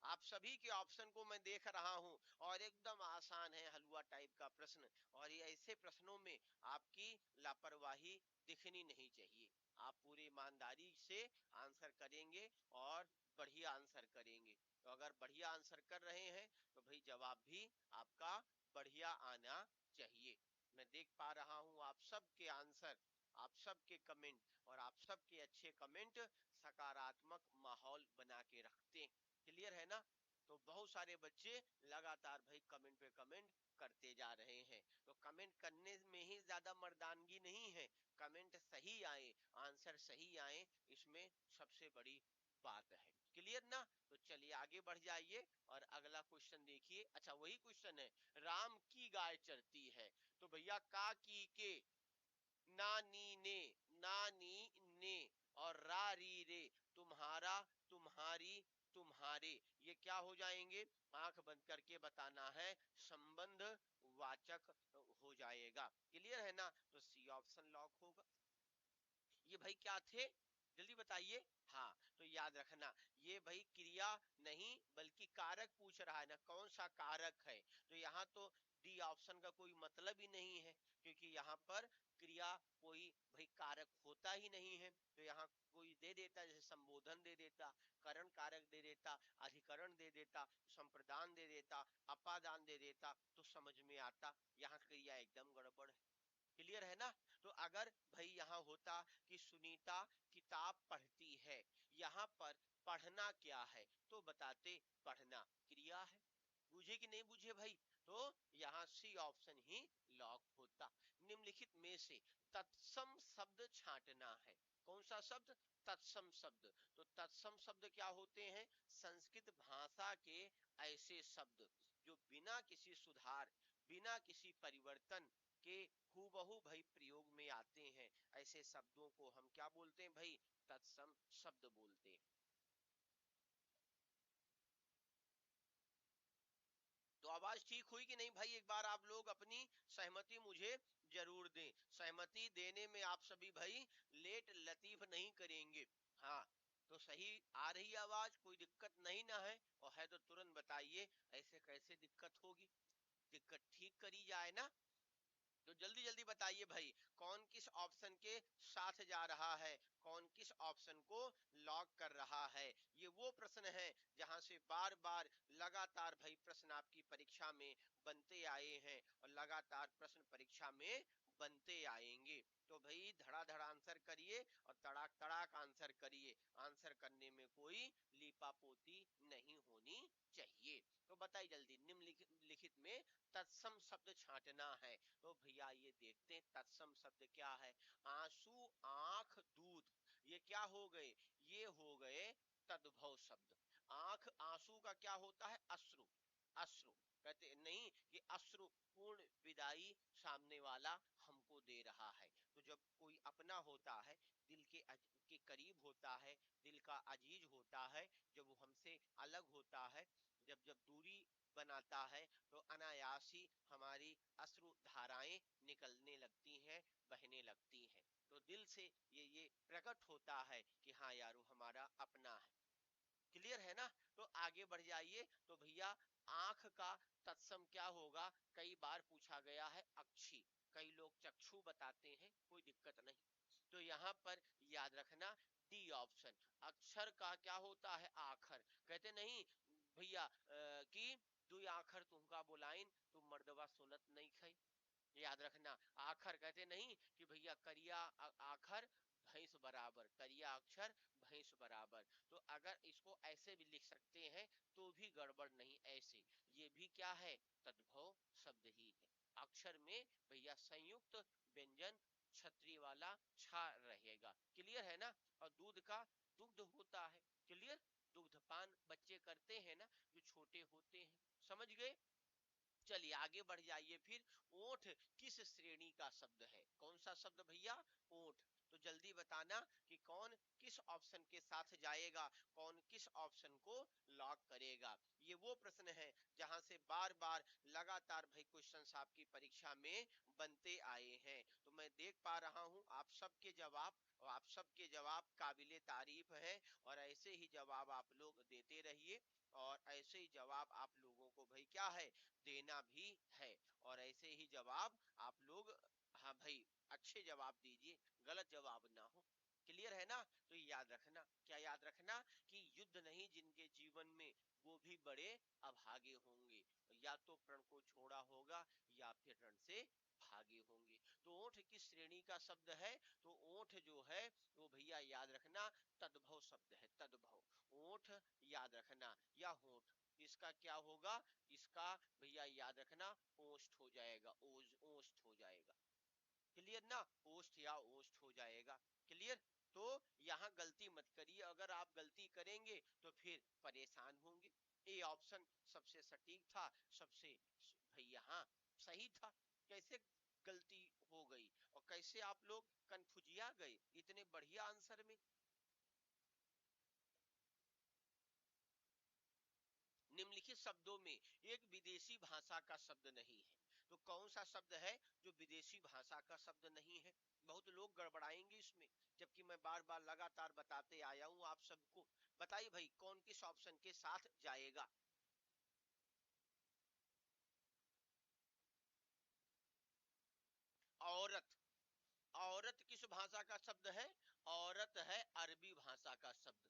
आप सभी के ऑप्शन को मैं देख रहा हूं और एकदम आसान है, हलवा टाइप का प्रश्न। और ये ऐसे प्रश्नों में आपकी लापरवाही दिखनी नहीं चाहिए। आप पूरी ईमानदारी से आंसर करेंगे और बढ़िया आंसर करेंगे। तो अगर बढ़िया आंसर कर रहे हैं तो भाई जवाब भी आपका बढ़िया आना चाहिए। मैं देख पा रहा हूं आप सबके आंसर, आप सबके कमेंट, और आप सबके अच्छे कमेंट सकारात्मक माहौल बना के रखते हैं। क्लियर है ना? तो बहुत सारे बच्चे लगातार भाई कमेंट पे कमेंट करते जा रहे हैं। तो कमेंट करने में ही ज्यादा मर्दानगी नहीं है, कमेंट सही आए, आंसर सही आए, इसमें सबसे बड़ी बात है। क्लियर ना? तो चलिए आगे बढ़ जाइए और अगला क्वेश्चन देखिए। अच्छा वही क्वेश्चन है, राम की गाय चरती है, तो भैया का की के नानी ने, नानी ने, और रा री रे तुम्हारा, तुम्हारी, तुम्हारे, ये क्या हो जाएंगे? आंख बंद करके बताना है, संबंध वाचक हो जाएगा। क्लियर है ना? तो सी ऑप्शन लॉक होगा। ये भाई क्या थे? जल्दी बताइए। हाँ, तो याद रखना ये भाई क्रिया नहीं बल्कि कारक पूछ रहा है ना, कौन सा कारक है। तो यहाँ तो डी ऑप्शन का कोई मतलब ही नहीं है, क्योंकि यहाँ पर क्रिया कोई भाई कारक होता ही नहीं है। तो यहाँ कोई दे देता, जैसे संबोधन दे देता, करण कारक दे देता, अधिकरण दे देता, संप्रदान दे देता, अपादान दे देता, तो समझ में आता। यहाँ क्रिया एकदम गड़बड़ है। क्लियर है ना। तो अगर भाई यहाँ होता कि सुनीता किताब पढ़ती है, यहाँ पर पढ़ना क्या है, तो बताते पढ़ना क्रिया है। बुझे कि नहीं बुझे भाई। तो यहाँ सी ऑप्शन ही लॉक होता। निम्नलिखित में से तत्सम शब्द छांटना है। कौन सा शब्द? तत्सम शब्द। तो तत्सम शब्द क्या होते हैं? संस्कृत भाषा के ऐसे शब्द जो बिना किसी सुधार, बिना किसी परिवर्तन के हूबहू भाई प्रयोग में आते हैं, ऐसे शब्दों को हम क्या बोलते हैं भाई? तत्सम शब्द बोलते हैं। तो आवाज ठीक हुई कि नहीं भाई? एक बार आप लोग अपनी सहमति मुझे जरूर दें। सहमति देने में आप सभी भाई लेट लतीफ नहीं करेंगे। हाँ, तो सही आ रही आवाज, कोई दिक्कत नहीं ना है? और है तो तुरंत बताइए, ऐसे कैसे दिक्कत होगी? दिक्कत ठीक करी जाए ना। तो जल्दी जल्दी बताइए भाई, कौन किस ऑप्शन के साथ जा रहा है, कौन किस ऑप्शन को लॉक कर रहा है। ये वो प्रश्न है जहां से बार बार लगातार भाई प्रश्न आपकी परीक्षा में बनते आए हैं और लगातार प्रश्न परीक्षा में बनते आएंगे। तो भाई धड़ाधड़ आंसर करिए और तड़ाक तड़ाक आंसर करिए। आंसर करने में कोई लीपापोती नहीं होनी चाहिए। तो बताइए जल्दी, निम्नलिखित में तत्सम शब्द छांटना है। तो भैया ये देखते हैं तत्सम शब्द क्या है। आंसू, आंख, दूध, ये क्या हो गए? ये हो गए तद्भव शब्द। आंख, आंसू का क्या होता है? अश्रु। अश्रु कहते नहीं कि अश्रु पूर्ण विदाई सामने वाला हमको दे रहा है। तो जब कोई अपना होता है, दिल के करीब होता है, दिल का अजीज होता है, जब वो हमसे अलग होता है, जब जब दूरी बनाता है, तो अनायास ही हमारी अश्रु धाराएं निकलने लगती हैं, बहने लगती हैं। तो दिल से ये प्रकट होता है कि हाँ यार वो हमारा अपना है। क्लियर है ना। तो आगे बढ़ जाइए। तो भैया आंख का तत्सम क्या होगा? कई बार पूछा गया है अक्षी, कई लोग चक्षु बताते हैं, कोई दिक्कत नहीं। तो यहाँ पर याद रखना डी ऑप्शन। अक्षर का क्या होता है? आखर। कहते नहीं भैया कि दुई आखर तुमका बोलाइन, तुम मर्दवा सुनत नहीं खई। याद रखना आखर कहते नहीं कि भैया करिया आखर भैंस बराबर, करिया अक्षर भैंस बराबर। तो अगर इसको ऐसे भी लिख सकते हैं तो भी गड़बड़ नहीं। ऐसे ये भी क्या है? तद्भव शब्द ही है। अक्षर में भैया संयुक्त व्यंजन छतरी वाला छा रहेगा। क्लियर है ना। और दूध का दुग्ध होता है। क्लियर। दुग्धपान बच्चे करते हैं ना जो छोटे होते हैं। समझ गए। चलिए आगे बढ़ जाइए फिर। ओठ किस श्रेणी का शब्द है? कौन सा शब्द भैया? ओठ। तो जल्दी बताना कि कौन किस ऑप्शन के साथ जाएगा, कौन किस ऑप्शन को लॉक करेगा। ये वो प्रश्न है जहां से बार बार लगातार भाई क्वेश्चंस आपकी परीक्षा में बनते आए हैं। तो मैं देख पा रहा हूं आप सबके जवाब, और आप सबके जवाब काबिले तारीफ है। और ऐसे ही जवाब आप लोग देते रहिए, और ऐसे ही जवाब आप लोगों को भाई क्या है? देना भी है। और ऐसे ही जवाब आप लोग, हाँ भाई, अच्छे जवाब दीजिए, गलत जवाब ना हो। क्लियर है ना। तो याद रखना, क्या याद रखना? कि युद्ध नहीं जिनके जीवन में, वो भी बड़े अभागे होंगे। या तो प्रण को छोड़ा होगा या फिर रण से भागे होंगे। तो ओठ किस श्रेणी का शब्द है? तो ओठ जो है वो भैया याद रखना तद्भव शब्द है। तद्भव। ओठ याद रखना, या होठ, इसका क्या होगा? इसका भैया याद रखना ओष्ठ हो जाएगा। ओष्ठ हो जाएगा। क्लियर ना। ओष्ठ या ओष्ठ हो जाएगा। क्लियर। तो यहाँ गलती मत करिए, अगर आप गलती करेंगे तो फिर परेशान होंगे। ए ऑप्शन सबसे सटीक था, सबसे भैया हाँ सही था। कैसे गलती हो गई और कैसे आप लोग कन्फ्यूजिया गए इतने बढ़िया आंसर में? निम्नलिखित शब्दों में एक विदेशी भाषा का शब्द नहीं है। तो कौन सा शब्द है जो विदेशी भाषा का शब्द नहीं है? बहुत लोग गड़बड़ाएंगे इसमें, जबकि मैं बार बार लगातार बताते आया हूं आप सबको। बताइए भाई, कौन किस ऑप्शन के साथ जाएगा? औरत। औरत किस भाषा का शब्द है? औरत है अरबी भाषा का शब्द।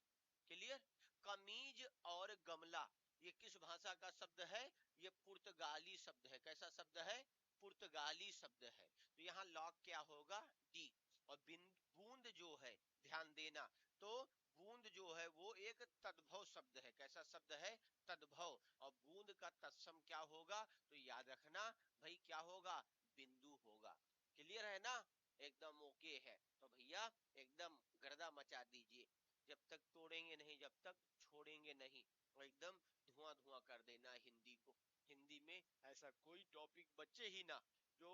क्लियर? कमीज और गमला, ये किस भाषा का शब्द है? ये पुर्तगाली शब्द है। कैसा शब्द है? पुर्तगाली शब्द है। तो यहाँ लॉक क्या होगा? डी। और बूंद जो है, ध्यान देना, तो बूंद जो है वो एक तद्भव शब्द है। कैसा शब्द है? तद्भव। और बूंद का तत्सम क्या होगा? तो याद रखना भाई, क्या होगा? बिंदु होगा। क्लियर है ना? एकदम ओके है। तो भैया एकदम गर्दा मचा दीजिए, जब तक तोड़ेंगे नहीं, जब तक छोड़ेंगे नहीं, और एकदम धुआं धुआं कर देना हिंदी को। हिंदी में ऐसा कोई टॉपिक बचे ही ना जो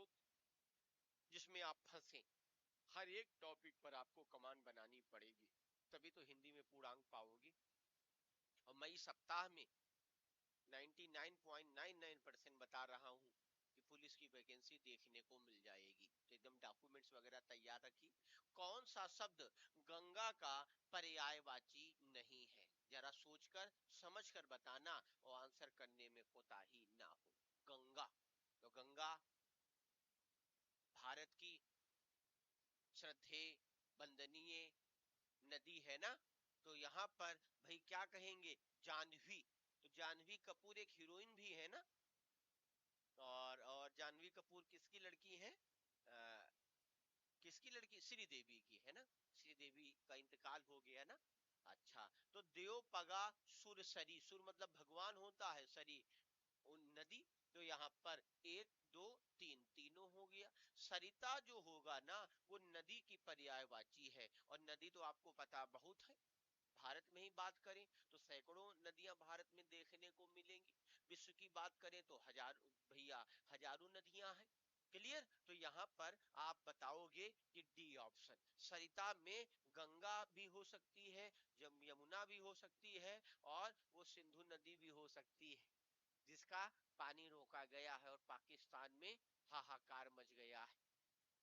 जिसमें आप फंसे। हर एक टॉपिक पर आपको कमांड बनानी पड़ेगी, तभी तो हिंदी में पूर्णांक पाओगी। और मैं इस सप्ताह में 99.99% बता रहा हूँ कि पुलिस की वैकेंसी देखने को मिल जाएगी। तो एकदम डॉक्यूमेंट्स वगैरह तैयार रखिए। कौन सा शब्द गंगा का पर्यायवाची नहीं है? जरा सोचकर समझकर बताना और आंसर करने में कोताही ना हो। गंगा। तो गंगा भारत की श्रद्धेय वंदनीय नदी है ना। तो यहाँ पर भाई क्या कहेंगे? जानवी। तो जानवी कपूर एक हीरोइन भी है ना। और जानवी कपूर किसकी लड़की है? आ, किसकी लड़की? श्रीदेवी की है ना। श्रीदेवी का इंतकाल हो गया ना। अच्छा, तो देव पगा सुर सरी, सुर मतलब भगवान होता है, सरी नदी। तो यहाँ पर एक दो तीन, तीनों हो गया। सरिता जो होगा ना, वो नदी की पर्यायवाची है। और नदी तो आपको पता बहुत है। भारत में ही बात करें तो सैकड़ों नदियां भारत में देखने को मिलेंगी। विश्व की बात करें तो भैया हजारों नदियां हैं। क्लियर? तो यहाँ पर आप बताओगे कि डी ऑप्शन, सरिता में गंगा भी हो सकती है, यमुना भी हो सकती है, और वो सिंधु नदी भी हो सकती है, जिसका पानी रोका गया है और पाकिस्तान में हाहाकार मच गया है।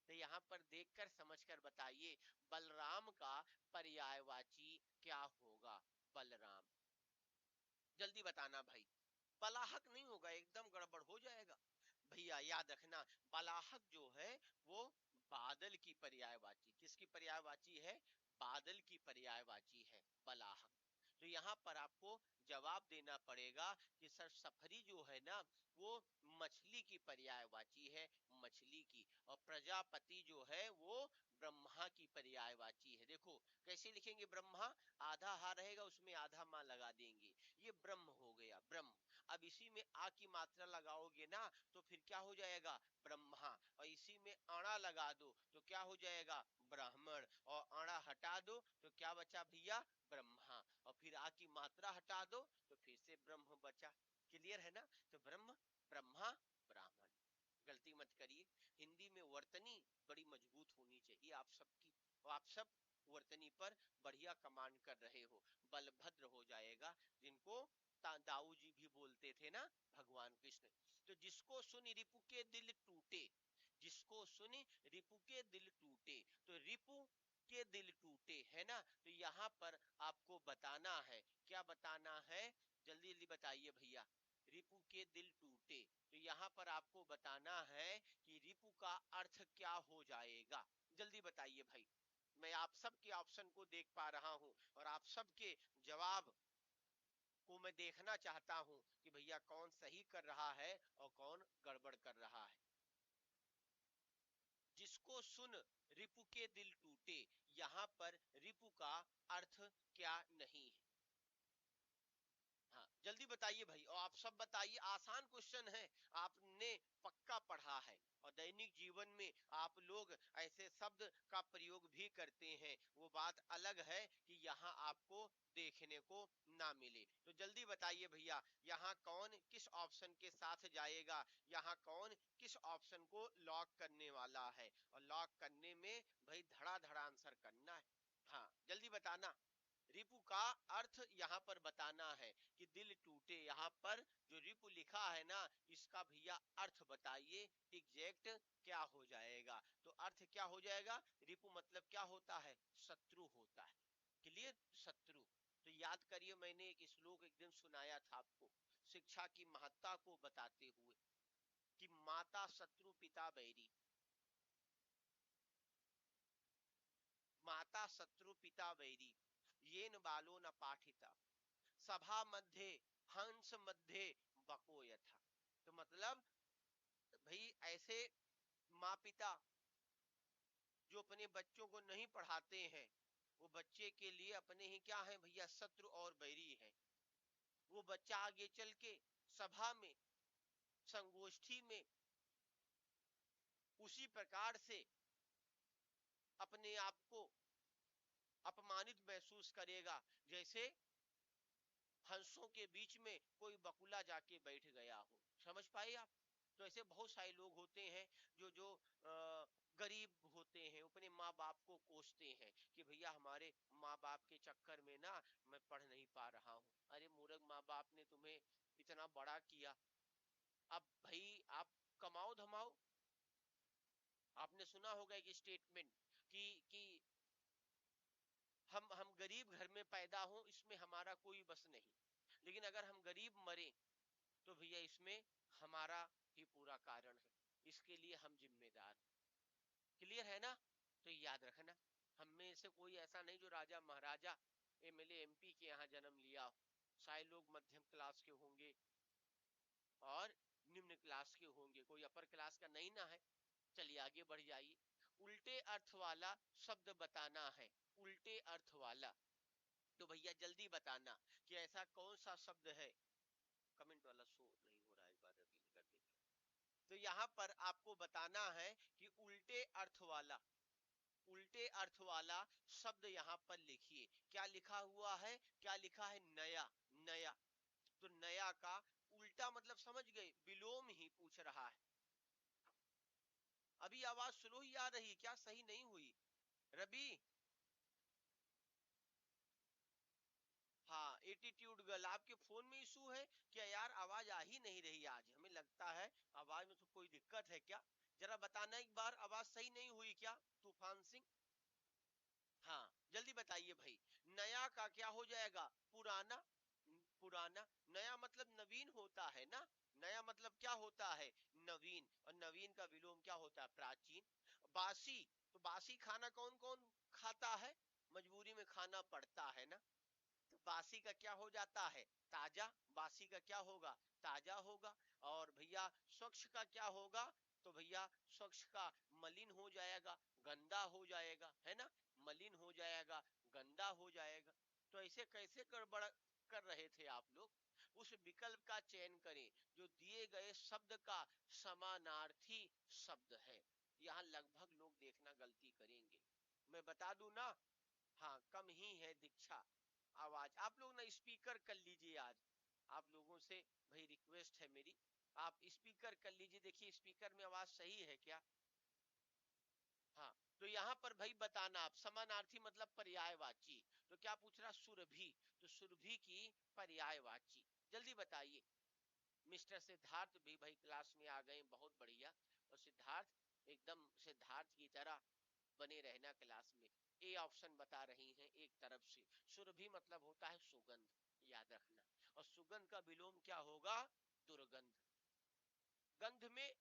तो यहाँ पर देखकर समझकर बताइए, बलराम का पर्यायवाची क्या होगा? बलराम। जल्दी बताना भाई। बलाहक नहीं होगा, एकदम गड़बड़ हो जाएगा। भैया याद रखना, बलाहक जो है वो बादल की पर्यायवाची, किसकी पर्यायवाची है? बादल की पर्यायवाची है बलाहक। तो यहाँ पर आपको जवाब देना पड़ेगा कि सर सफरी जो है ना, वो मछली की पर्यायवाची है, मछली की। और प्रजापति जो है वो ब्रह्मा की पर्यायवाची है। देखो कैसे लिखेंगे? ब्रह्मा, आधा हा रहेगा उसमें आधा माँ लगा देंगे, ये ब्रह्म हो गया, ब्रह्म। अब इसी में आ की मात्रा लगाओगे ना तो फिर क्या हो जाएगा? ब्रह्मा। और इसी में अणा लगा दो तो क्या हो जाएगा? ब्राह्मण। और अणा हटा दो तो क्या बचा भैया? ब्रह्मा। और फिर आ की मात्रा हटा दो तो फिर से ब्रह्म बचा। क्लियर है ना? तो ब्रह्म, ब्रह्मा, ब्राह्मण। गलती मत करिए। हिंदी में वर्तनी बड़ी मजबूत होनी चाहिए आप सबकी, और आप सब वर्तनी पर बढ़िया कमांड कर रहे हो। बलभद्र हो जाएगा, जिनको दाऊ जी भी बोलते थे ना, भगवान कृष्ण। तो जिसको सुनी रिपु के दिल टूटे, जिसको सुनी रिपु के दिल टूटे, तो रिपु के दिल टूटे है ना। तो यहाँ पर आपको बताना है, क्या बताना है? जल्दी जल्दी बताइए भैया। रिपु के दिल टूटे, तो यहाँ पर आपको बताना है कि रिपु का अर्थ क्या हो जाएगा। जल्दी बताइए भाई। मैं आप सबके ऑप्शन को देख पा रहा हूं और आप सबके जवाब को मैं देखना चाहता हूं कि भैया कौन सही कर रहा है और कौन गड़बड़ कर रहा है। जिसको सुन रिपु के दिल टूटे, यहां पर रिपु का अर्थ क्या नहीं है? हाँ जल्दी बताइए भाई, और आप सब बताइए। आसान क्वेश्चन है, आपने पक्का पढ़ा है, और दैनिक जीवन में आप लोग ऐसे शब्द का प्रयोग भी करते हैं। वो बात अलग है कि यहाँ आपको देखने को ना मिले। तो जल्दी बताइए भैया, यहाँ कौन किस ऑप्शन के साथ जाएगा? यहाँ कौन किस ऑप्शन को लॉक करने वाला है? और लॉक करने में भाई धड़ाधड़ आंसर करना है। हाँ जल्दी बताना। रिपु का अर्थ यहाँ पर बताना है कि दिल टूटे। यहाँ पर जो रिपु लिखा है ना, इसका भैया अर्थ बताइए एग्जैक्ट क्या हो जाएगा। तो अर्थ क्या हो जाएगा, रिपु मतलब क्या होता है, शत्रु होता है। क्लियर, शत्रु। तो याद करिए, मैंने एक श्लोक एक दिन सुनाया था आपको शिक्षा की महत्ता को बताते हुए कि माता शत्रु पिता बैरी, माता शत्रु पिता वैरी, येन बालो न पाठिता, सभा मध्य हंस मध्य बको यथा। तो मतलब भाई ऐसे माँ पिता जो अपने बच्चों को नहीं पढ़ाते हैं, वो बच्चे के लिए अपने ही क्या है भैया, शत्रु और बैरी है। वो बच्चा आगे चल के सभा में, संगोष्ठी में उसी प्रकार से अपने आप को अपमानित महसूस करेगा जैसे हंसों के बीच में कोई बकुला जाके बैठ गया हो। समझ पाए आप। तो ऐसे बहुत सारे लोग होते हैं जो जो गरीब होते हैं, अपने माँ बाप को कोसते हैं कि भैया हमारे माँ बाप के चक्कर में ना मैं पढ़ नहीं पा रहा हूँ। अरे मूर्ख, माँ बाप ने तुम्हें इतना बड़ा किया, अब भाई आप कमाओ धमाओ। आपने सुना होगा एक स्टेटमेंट कि हम गरीब घर में पैदा हो इसमें हमारा कोई बस नहीं, लेकिन अगर हम गरीब मरे तो भैया इसमें हमारा ही पूरा कारण है, इसके लिए हम जिम्मेदार। क्लियर है ना। तो याद रखना, हम में से कोई ऐसा नहीं जो राजा महाराजा एमएलए एमपी के यहाँ जन्म लिया हो। शायद लोग मध्यम क्लास के होंगे और निम्न क्लास के होंगे, कोई अपर क्लास का नहीं ना है। चलिए आगे बढ़ जाइए। उल्टे अर्थ वाला शब्द बताना है, उल्टे अर्थ वाला। तो भैया जल्दी बताना कि ऐसा कौन सा शब्द है। कमेंट वाला शो नहीं हो रहा है, एक बार रिवील कर देंगे। तो यहाँ पर आपको बताना है कि उल्टे अर्थ वाला, उल्टे अर्थ वाला शब्द यहाँ पर लिखिए। क्या लिखा हुआ है, क्या लिखा है, नया। नया। तो नया का उल्टा मतलब समझ गए, विलोम ही पूछ रहा है। अभी आवाज स्लो ही आ रही, क्या सही नहीं हुई रवि। हाँ, एटीट्यूड गर्ल, आपके फोन में इशू है क्या यार, आवाज आ ही नहीं रही आज, हमें लगता है आवाज में तो कोई दिक्कत है क्या। जरा बताना एक बार, आवाज सही नहीं हुई क्या तूफान सिंह। हाँ जल्दी बताइए भाई। नया का क्या हो जाएगा, पुराना। पुराना। नया मतलब नवीन होता है ना, नया मतलब क्या होता है, नवीन। और नवीन का विलोम क्या होता है, प्राचीन। बासी, तो बासी खाना कौन कौन खाता है, मजबूरी में खाना पड़ता है ना। तो बासी का क्या हो जाता है, ताजा। बासी का क्या होगा, ताजा होगा। और भैया स्वच्छ का क्या होगा, तो भैया स्वच्छ का मलिन हो जाएगा, गंदा हो जाएगा, है ना। मलिन हो जाएगा, गंदा हो जाएगा। तो ऐसे कैसे गड़बड़ कर रहे थे आप लोग। उस विकल्प का चयन करें जो दिए गए शब्द का समानार्थी शब्द है। यहाँ लगभग लोग देखना गलती करेंगे, मैं बता दूं ना। हाँ कम ही है दीक्षा। आवाज आप लोग ना स्पीकर कर लीजिए आज, आप लोगों से भाई रिक्वेस्ट है मेरी, आप स्पीकर कर लीजिए, देखिए स्पीकर में आवाज सही है क्या। हाँ। तो यहाँ पर भाई बताना आप, समानार्थी मतलब पर्यायवाची। तो क्या पूछ रहा, सुरभि, तो सुरभि की पर्यायवाची। जल्दी बताइए। मिस्टर सिद्धार्थ भी भाई क्लास में आ गए, बहुत बढ़िया। और सिद्धार्थ एकदम सिद्धार्थ की तरह बने रहना क्लास में। ए ऑप्शन बता रही हैं एक तरफ से। सुरभि मतलब होता है सुगंध, याद रखना। और सुगंध का विलोम क्या होगा, दुर्गंध। गंध में,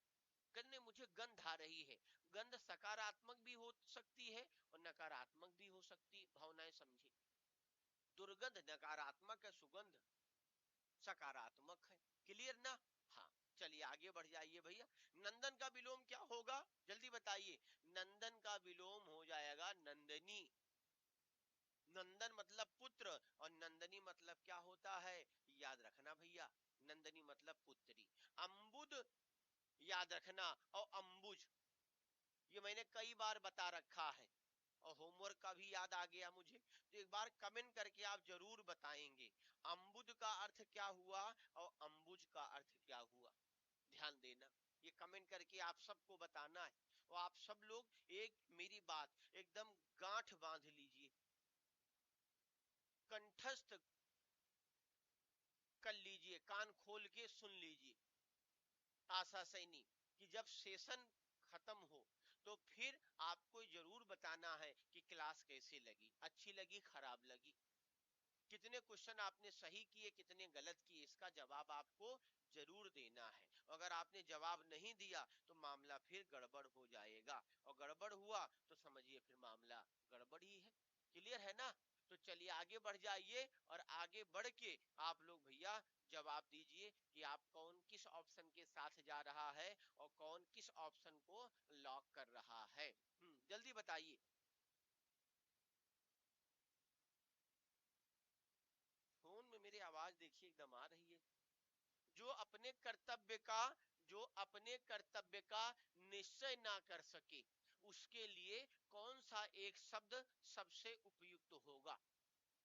गंध मुझे गंध आ रही है। गंध सकारात्मक भी हो सकती है और नकारात्मक भी हो सकती है, भावनाएं समझी। दुर्गंध नकारात्मक है, सुगंध सकारात्मक है। क्लियर ना। हाँ। चलिए आगे बढ़ जाइए भैया। नंदन का विलोम क्या होगा, जल्दी बताइए। नंदन का विलोम हो जाएगा नंदनी। नंदन मतलब पुत्र और नंदनी मतलब क्या होता है, याद रखना भैया, नंदनी मतलब पुत्री। अम्बुद, याद रखना। और अंबुज, ये मैंने कई बार बता रखा है और होमवर्क का भी याद आ गया मुझे, तो एक बार कमेंट करके आप जरूर बताएंगे अम्बुद का अर्थ क्या हुआ और अंबुज का अर्थ क्या हुआ। ध्यान देना, ये कमेंट करके आप सबको बताना है। और आप सब लोग एक मेरी बात एकदम गांठ बांध लीजिए, कंठस्थ कर लीजिए, कान खोल के सुन लीजिए आशा सैनी, कि जब सेशन खत्म हो तो फिर आपको जरूर बताना है कि क्लास कैसे लगी, अच्छी लगी, खराब लगी, कितने क्वेश्चन आपने सही किए, कितने गलत किए, इसका जवाब आपको जरूर देना है। अगर आपने जवाब नहीं दिया तो मामला फिर गड़बड़ हो जाएगा, और गड़बड़ हुआ तो समझिए फिर मामला गड़बड़ ही है। क्लियर है ना? तो चलिए आगे बढ़ जाइए, और आगे बढ़ के आप लोग भैया जवाब दीजिए कि आप कौन किस ऑप्शन के साथ जा रहा है और कौन किस ऑप्शन को लॉक कर रहा है। जल्दी बताइए। फोन में मेरी आवाज देखिए एकदम आ रही है। जो अपने कर्तव्य का जो अपने कर्तव्य का निश्चय ना कर सके, उसके लिए कौन सा एक शब्द सबसे उपयुक्त होगा?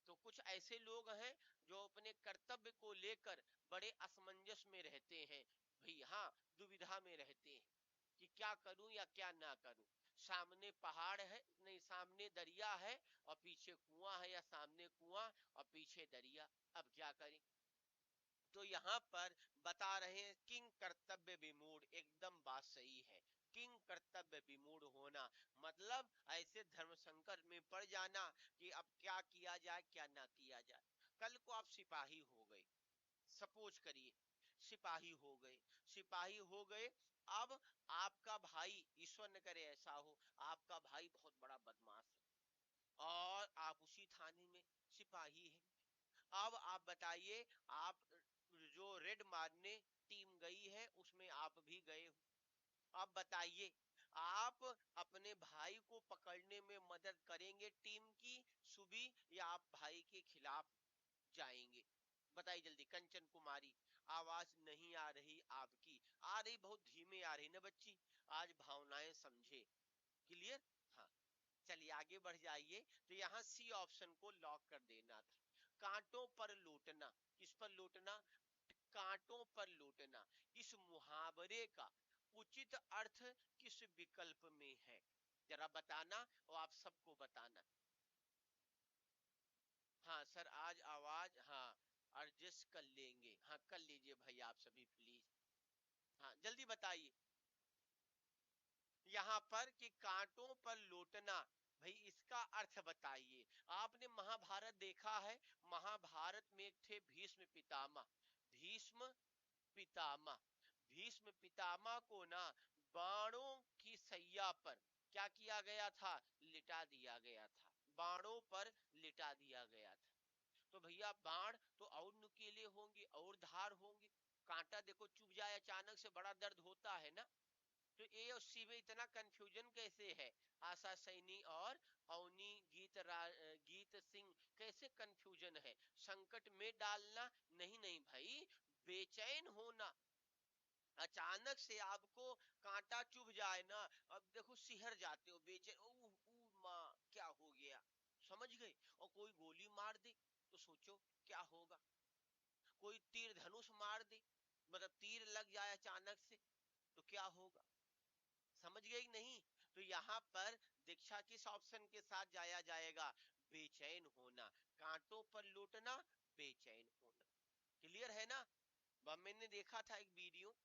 तो कुछ ऐसे लोग हैं जो अपने कर्तव्य को लेकर बड़े असमंजस में रहते हैं भाई, हाँ, दुविधा में रहते हैं कि क्या करूं या क्या ना करूं। सामने पहाड़ है, नहीं सामने दरिया है और पीछे कुआं है, या सामने कुआं और पीछे दरिया, अब क्या करें? तो यहाँ पर बता रहे हैं किंग कर्तव्य विमूढ़, एकदम बात सही है। किंग कर्तव्य विमूढ़ होना मतलब ऐसे धर्म संकट में पड़ जाना कि अब क्या किया जाए क्या ना किया जाए। कल को आप सिपाही हो गए, सपोज करिए, सिपाही हो गए, सिपाही हो गए। अब आपका भाई, ईश्वर न करे ऐसा हो, आपका भाई बहुत बड़ा बदमाश है और आप उसी थाने में सिपाही हैं। अब आप बताइए, आप जो रेड मारने टीम गई है उसमें आप भी गए हो। अब बताइए, आप अपने भाई को पकड़ने में मदद करेंगे टीम की सुबी, या आप भाई के खिलाफ जाएंगे? बताइए जल्दी। कंचन कुमारी, आवाज नहीं आ रही आपकी, आ रही बहुत धीमे आ रही ना बच्ची, आज भावनाएं समझे। क्लियर? हाँ, चलिए आगे बढ़ जाइए। तो यहाँ सी ऑप्शन को लॉक कर देना था। कांटों पर लूटना, किस पर लूटना? कांटों पर लूटना। इस मुहावरे का उचित अर्थ किस विकल्प में है? जरा बताना, और आप सबको बताना। हाँ सर, आज आवाज, हाँ, एडजस्ट कर लेंगे, हाँ कर लीजिए भाई आप सभी प्लीज। हाँ जल्दी बताइए। यहाँ पर कि कांटों पर लौटना, भाई इसका अर्थ बताइए। आपने महाभारत देखा है? महाभारत में एक थे भीष्म पितामह। भीष्म पितामह, भीष्म पितामह को ना बाणों की सैया पर क्या किया गया था? लिटा दिया गया था, बाणों पर लिटा दिया गया था। तो भैया बाण तो और नुकीले होंगे और धार होंगे, कांटा देखो चुभ जाए अचानक से, बड़ा दर्द होता है ना। तो ए और सी में इतना कंफ्यूजन कैसे है? आशा सैनी और अवनी गीत सिंह, कैसे कंफ्यूजन है? संकट में डालना, नहीं नहीं भाई, बेचैन होना। अचानक से आपको कांटा चुभ जाए ना, अब देखो सिहर जाते हो, बेचैन, माँ क्या हो गया, समझ गए? और कोई गोली मार दे तो सोचो क्या होगा। कोई तीर धनुष मार दे, मतलब तीर लग जाए अचानक से, तो क्या होगा? समझ गई नहीं? तो यहाँ पर दीक्षा किस ऑप्शन के साथ जाया जाएगा? बेचैन होना, कांटों पर लूटना, बेचैन होना। क्लियर है ना? मैंने देखा था एक वीडियो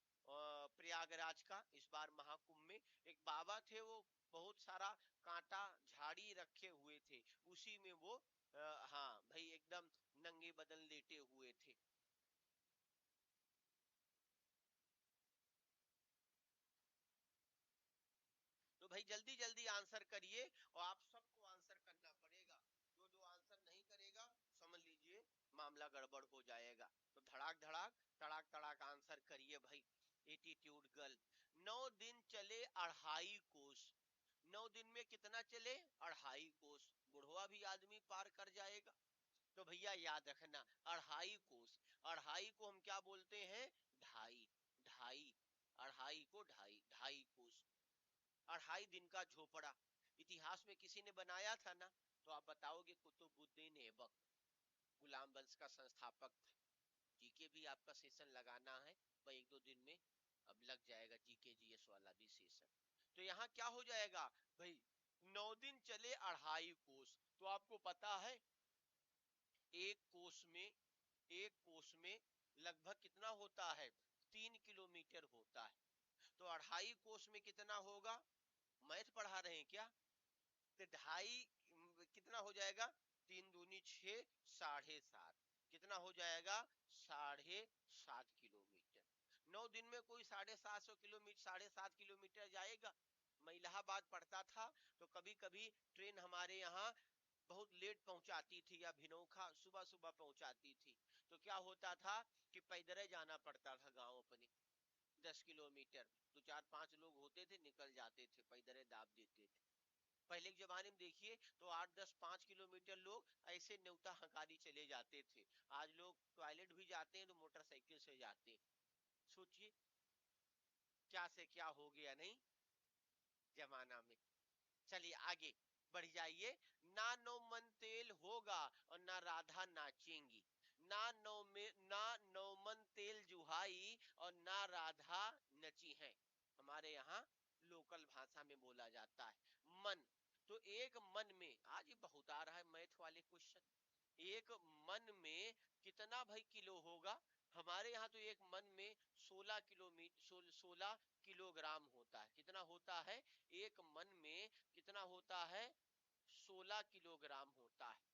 प्रयागराज का, इस बार महाकुंभ में एक बाबा थे, वो बहुत सारा कांटा झाड़ी रखे हुए थे, उसी में वो हाँ भाई एकदम नंगे बदन लेटे हुए थे। तो भाई जल्दी जल्दी आंसर करिए, और आप सबको आंसर करना पड़ेगा। जो जो आंसर नहीं करेगा समझ लीजिए मामला गड़बड़ हो जाएगा। तो धड़ाक धड़ाक, तड़ाक तड़ाक आंसर करिए भाई। एटीट्यूड गर्ल, 9 दिन चले 2.5 कोस। 9 दिन में कितना चले? 2.5 कोस। बुढ़वा भी आदमी पार कर जाएगा। तो भैया याद रखना, 2.5 कोस, 2.5 को हम क्या बोलते हैं? ढाई। ढाई, 2.5 को ढाई, 2.5 कोस। 2.5 दिन का झोपड़ा इतिहास में किसी ने बनाया था ना? तो आप बताओगे कुतुबुद्दीन ऐबक, गुलाम वंश का संस्थापक था। जीके भी आपका सेशन लगाना है भाई, 1-2 दिन में अब लग जाएगा जीके जीएस वाला भी सेशन। तो यहाँ क्या हो जाएगा भाई? 9 दिन चले 2.5 कोस, तो आपको पता है एक कोस में लगभग कितना होता है, 3 किलोमीटर होता है। तो 2.5 कोस में कितना होगा, मैथ पढ़ा रहे हैं क्या? तो ढाई कितना हो जाएगा, 3 दूनी 6, 7.5, कितना हो जाएगा, 7.5 किलोमीटर। 9 दिन में कोई 750 किलोमीटर, 7.5 किलोमीटर जाएगा? मैं इलाहाबाद पढ़ता था तो कभी कभी ट्रेन हमारे यहाँ बहुत लेट पहुंचाती थी, या भिनोखा सुबह सुबह पहुंचाती थी। तो क्या होता था कि पैदल जाना पड़ता था गांव अपने, 10 किलोमीटर। तो 4-5 लोग होते थे, निकल जाते थे, पैदल दाब देते थे। पहले के जमाने में देखिए तो 8-10 5 किलोमीटर लोग ऐसे न्योता हकारी चले जाते थे। आज लोग टॉयलेट भी जाते हैं तो मोटरसाइकिल से जाते हैं। सोचिए क्या से क्या हो गया नहीं जमाना में। चलिए आगे बढ़ जाइए। ना नौ मन तेल होगा और ना राधा नाचेंगी। ना नौ मन तेल जुहाई और ना राधा नची है। हमारे यहाँ लोकल भाषा में बोला जाता है। मन, तो एक मन में, आज ये बहुत आ रहा है मैथ वाले क्वेश्चन, एक मन में कितना भाई किलो होगा? हमारे यहाँ तो एक मन में 16 किलोमीटर 16 किलोग्राम होता है। कितना होता है एक मन में, कितना होता है, 16 किलोग्राम होता है।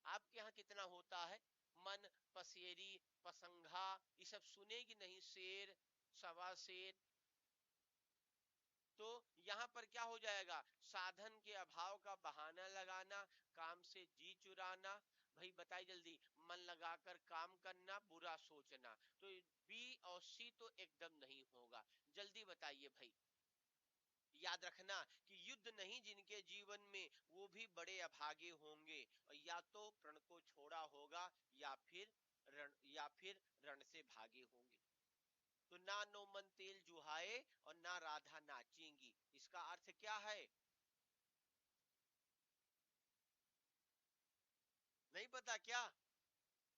आपके यहाँ कितना होता है? मन, पसेरी, पसंघा, ये सब सुनेगी नहीं, शेर, सवा शेर। तो यहाँ पर क्या हो जाएगा, साधन के अभाव का बहाना लगाना, काम से जी चुराना। भाई बताइए जल्दी, मन लगाकर काम करना, बुरा सोचना। तो बी और सी तो एकदम नहीं होगा। जल्दी बताइए भाई। याद रखना कि युद्ध नहीं जिनके जीवन में, वो भी बड़े अभागे होंगे, और या तो प्रण को छोड़ा होगा या फिर रण से भागे होंगे। तो ना नौमन तेल जुहाए और ना राधा नाचेंगी, इसका अर्थ क्या है? नहीं पता क्या?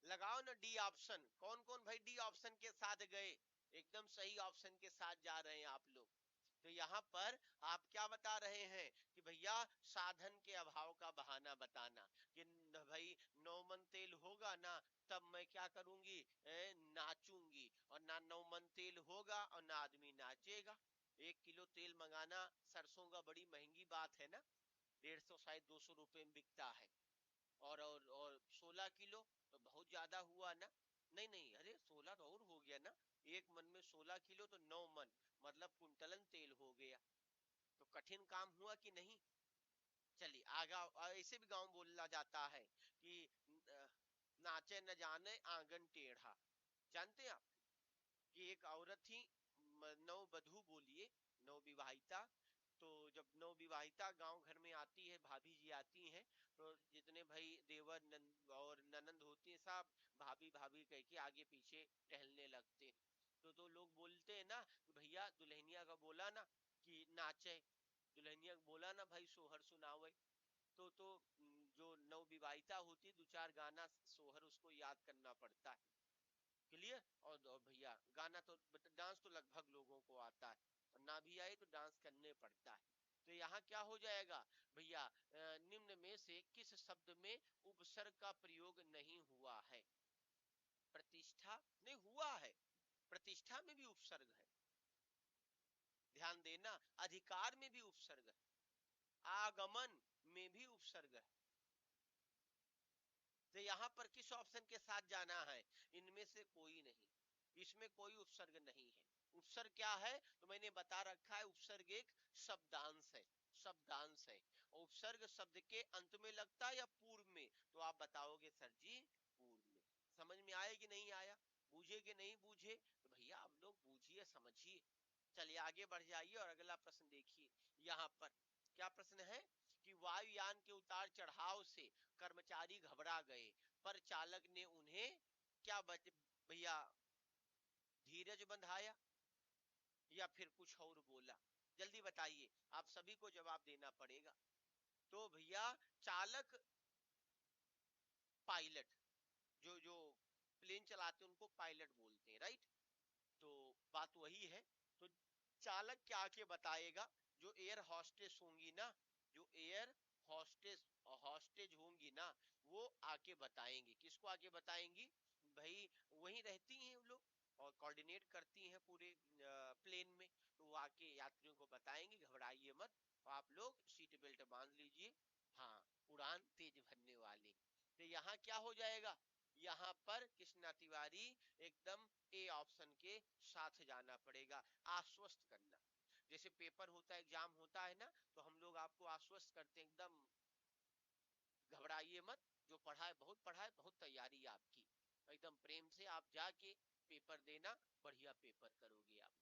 लगाओ ना डी ऑप्शन। कौन कौन भाई डी ऑप्शन के साथ गए? एकदम सही ऑप्शन के साथ जा रहे हैं आप लोग। तो यहाँ पर आप क्या बता रहे हैं कि भैया साधन के अभाव का बहाना बताना, कि भाई नौमन तेल होगा ना, तब मैं क्या करूंगी, नाचूंगी। और ना नौमन तेल होगा और ना आदमी नाचेगा। 1 किलो तेल मंगाना सरसों का बड़ी महंगी बात है ना, 150 शायद 200 रुपए में बिकता है। और 16 किलो तो बहुत ज्यादा हुआ ना। नहीं नहीं, अरे 16 तो और हो गया ना, एक मन में 16 किलो तो 9 मन, मतलब कुंटलन तेल हो गया। तो कठिन काम हुआ कि नहीं? चलिए आगा। ऐसे भी गांव बोला जाता है कि नाचे न जाने आंगन टेढ़ा। जानते हैं आप कि एक औरत थी, नव बधू बोलिए, नव विवाहिता। तो जब नव विवाहिता गांव घर में आती है, भाभी जी आती हैं, तो जितने भाई देवर और ननंद होती है, सब भाभी भाभी कह के आगे पीछे टहलने लगते हैं। तो लोग बोलते हैं ना कि भैया दुल्हनिया का बोला ना कि नाचे, दुल्हनिया को बोला ना भाई सोहर सुनावे। तो जो नव विवाहिता होती है, 2-4 गाना सोहर उसको याद करना पड़ता है। क्लियर? और भैया गाना तो, डांस तो लगभग लोगों को आता है, और ना भी आए तो डांस करने पड़ता है। तो यहाँ क्या हो जाएगा भैया, निम्न में से किस शब्द में उपसर्ग का प्रयोग नहीं हुआ है? प्रतिष्ठा नहीं हुआ है, प्रतिष्ठा में भी उपसर्ग है, ध्यान देना। अधिकार में भी उपसर्ग है, आगमन में भी उपसर्ग है। तो यहाँ पर किस ऑप्शन के साथ जाना है? इनमें से कोई नहीं, इसमें कोई उपसर्ग नहीं है। उपसर्ग क्या है तो मैंने बता रखा है, उपसर्ग एक शब्दांश है, शब्दांश है। उपसर्ग शब्द के अंत में लगता है या पूर्व में? तो आप बताओगे सर जी पूर्व में। समझ में आया कि नहीं आया? बूझे कि नहीं बूझे? तो भैया आप लोग बूझिए समझिए। चलिए आगे बढ़ जाइए और अगला प्रश्न देखिए। यहाँ पर क्या प्रश्न है कि वायुयान के उतार चढ़ाव से कर्मचारी घबरा गए, पर चालक ने उन्हें क्या भैया धीरज बंधाया, या फिर कुछ और बोला? जल्दी बताइए, आप सभी को जवाब देना पड़ेगा। तो भैया चालक, पायलट, जो जो प्लेन चलाते हैं उनको पायलट बोलते हैं, राइट? तो बात वही है। तो चालक क्या आके बताएगा, जो एयर हॉस्टेस होंगी ना, जो एयर हॉस्टेस हॉस्टेज होंगी ना, वो आके बताएंगी। किसको आके बताएंगी भाई? वहीं रहती हैं वो लोग और कोऑर्डिनेट करती हैं पूरे प्लेन में, तो वो आके यात्रियों को बताएंगी घबराइए मत, आप लोग सीट बेल्ट बांध लीजिए, हाँ उड़ान तेज भरने वाली। तो यहाँ क्या हो जाएगा, यहाँ पर कृष्णा तिवारी एकदम ए ऑप्शन के साथ जाना पड़ेगा, आश्वस्त करना। जैसे पेपर होता है, एग्जाम होता है ना, तो हम लोग आपको आश्वस्त करते हैं एकदम घबराइए मत, जो पढ़ा है बहुत पढ़ा है, बहुत तैयारी है आपकी, एकदम प्रेम से आप जाके पेपर देना, बढ़िया पेपर करोगे आप।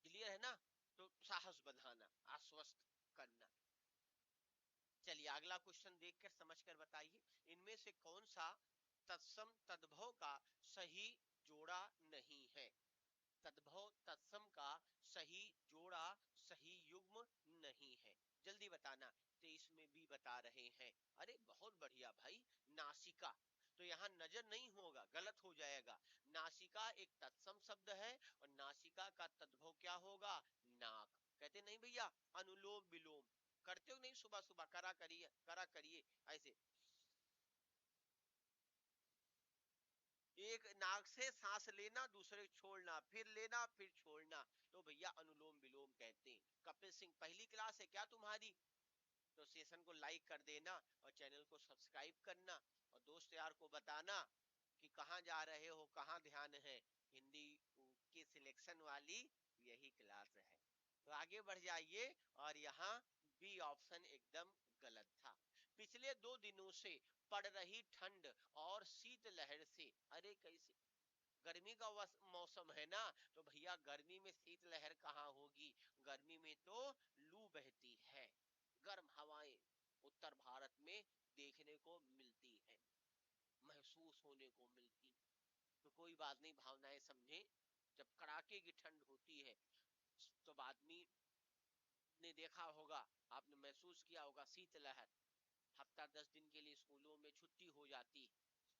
क्लियर है ना? तो साहस बंधाना, आश्वस्त करना। चलिए अगला क्वेश्चन देखकर समझकर बताइए, इनमें से कौन सा तत्सम तद्भव का सही जोड़ा नहीं है? तद्भव तत्सम का सही जोड़ा, सही युग्म नहीं है, जल्दी बताना। 23 में भी बता रहे हैं। अरे बहुत बढ़िया भाई, नासिका। तो यहाँ नजर नहीं होगा, गलत हो जाएगा। नासिका एक तत्सम शब्द है और नासिका का तद्भव क्या होगा? नाक। कहते नहीं भैया अनुलोम विलोम करते हो नहीं, सुबह सुबह करा करिए, करा करिए ऐसे, एक नाक से सांस लेना, दूसरे छोड़ना, फिर लेना फिर छोड़ना, तो भैया अनुलोम विलोम कहते हैं। कपिल सिंह पहली क्लास है क्या तुम्हारी? तो सेशन को लाइक कर देना और चैनल को सब्सक्राइब करना और दोस्त यार को बताना कि कहाँ जा रहे हो, कहाँ ध्यान है, हिंदी की सिलेक्शन वाली यही क्लास है। तो आगे बढ़ जाइए, और यहाँ बी ऑप्शन एकदम गलत था। पिछले 2 दिनों से पड़ रही ठंड और शीतलहर से, अरे कैसे, गर्मी का मौसम है ना, तो भैया गर्मी में शीतलहर कहाँ होगी? गर्मी में तो लू बहती है, गर्म हवाएं उत्तर भारत में देखने को मिलती है, महसूस होने को मिलती। तो कोई बात नहीं, भावनाएं समझे। जब कड़ाके की ठंड होती है तो आदमी ने देखा होगा, आपने महसूस किया होगा शीतलहर, हफ्ता 10 दिन के लिए स्कूलों में छुट्टी हो जाती।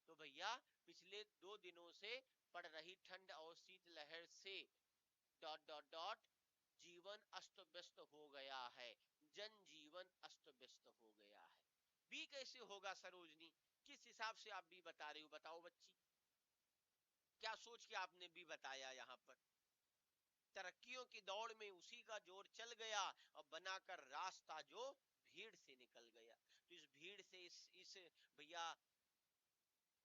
तो भैया पिछले 2 दिनों से पड़ रही ठंड और शीतलहर से डॉट डॉट डॉट जीवन अस्त व्यस्त हो गया है, जनजीवन अस्त व्यस्त हो गया है। बी कैसे होगा सरोजनी? किस हिसाब से आप बी बता रही हो, बताओ बच्ची, क्या सोच के आपने बी बताया? यहाँ पर तरक्कियों की दौड़ में उसी का जोर चल गया और बनाकर रास्ता जो भीड़ से निकल गया। तो इस भीड़ से, इस भैया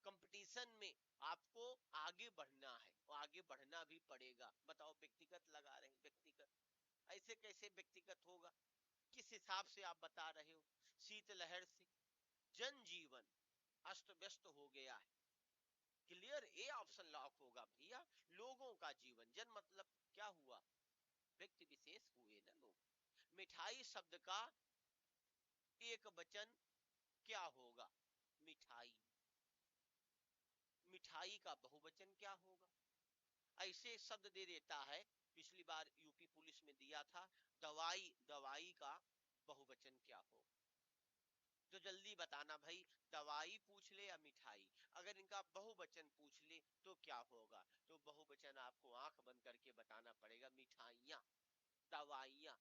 कंपटीशन में आपको आगे बढ़ना है और आगे बढ़ना भी पड़ेगा। बताओ व्यक्तिगत लगा रहे हैं, व्यक्तिगत, ऐसे कैसे व्यक्तिगत होगा? किस हिसाब से आप बता रहे हो? शीतलहर से जनजीवन अस्त व्यस्त हो गया है, क्लियर, ए ऑप्शन लॉक होगा भैया। लोगों का जीवन, जन मतलब क्या हुआ? व्यक्ति विशेष हुए ना लोग। मिठाई शब्द का एक वचन क्या होगा? मिठाई। मिठाई का बहुवचन क्या होगा? ऐसे शब्द दे देता है, पिछली बार यूपी पुलिस में दिया था, दवाई, दवाई का बहुवचन क्या होगा? तो जल्दी बताना भाई, दवाई पूछ ले या मिठाई, अगर इनका बहुवचन पूछ ले तो क्या होगा? तो बहुवचन आपको आंख बंद करके बताना पड़ेगा, मिठाइयाँ, दवाइयाँ।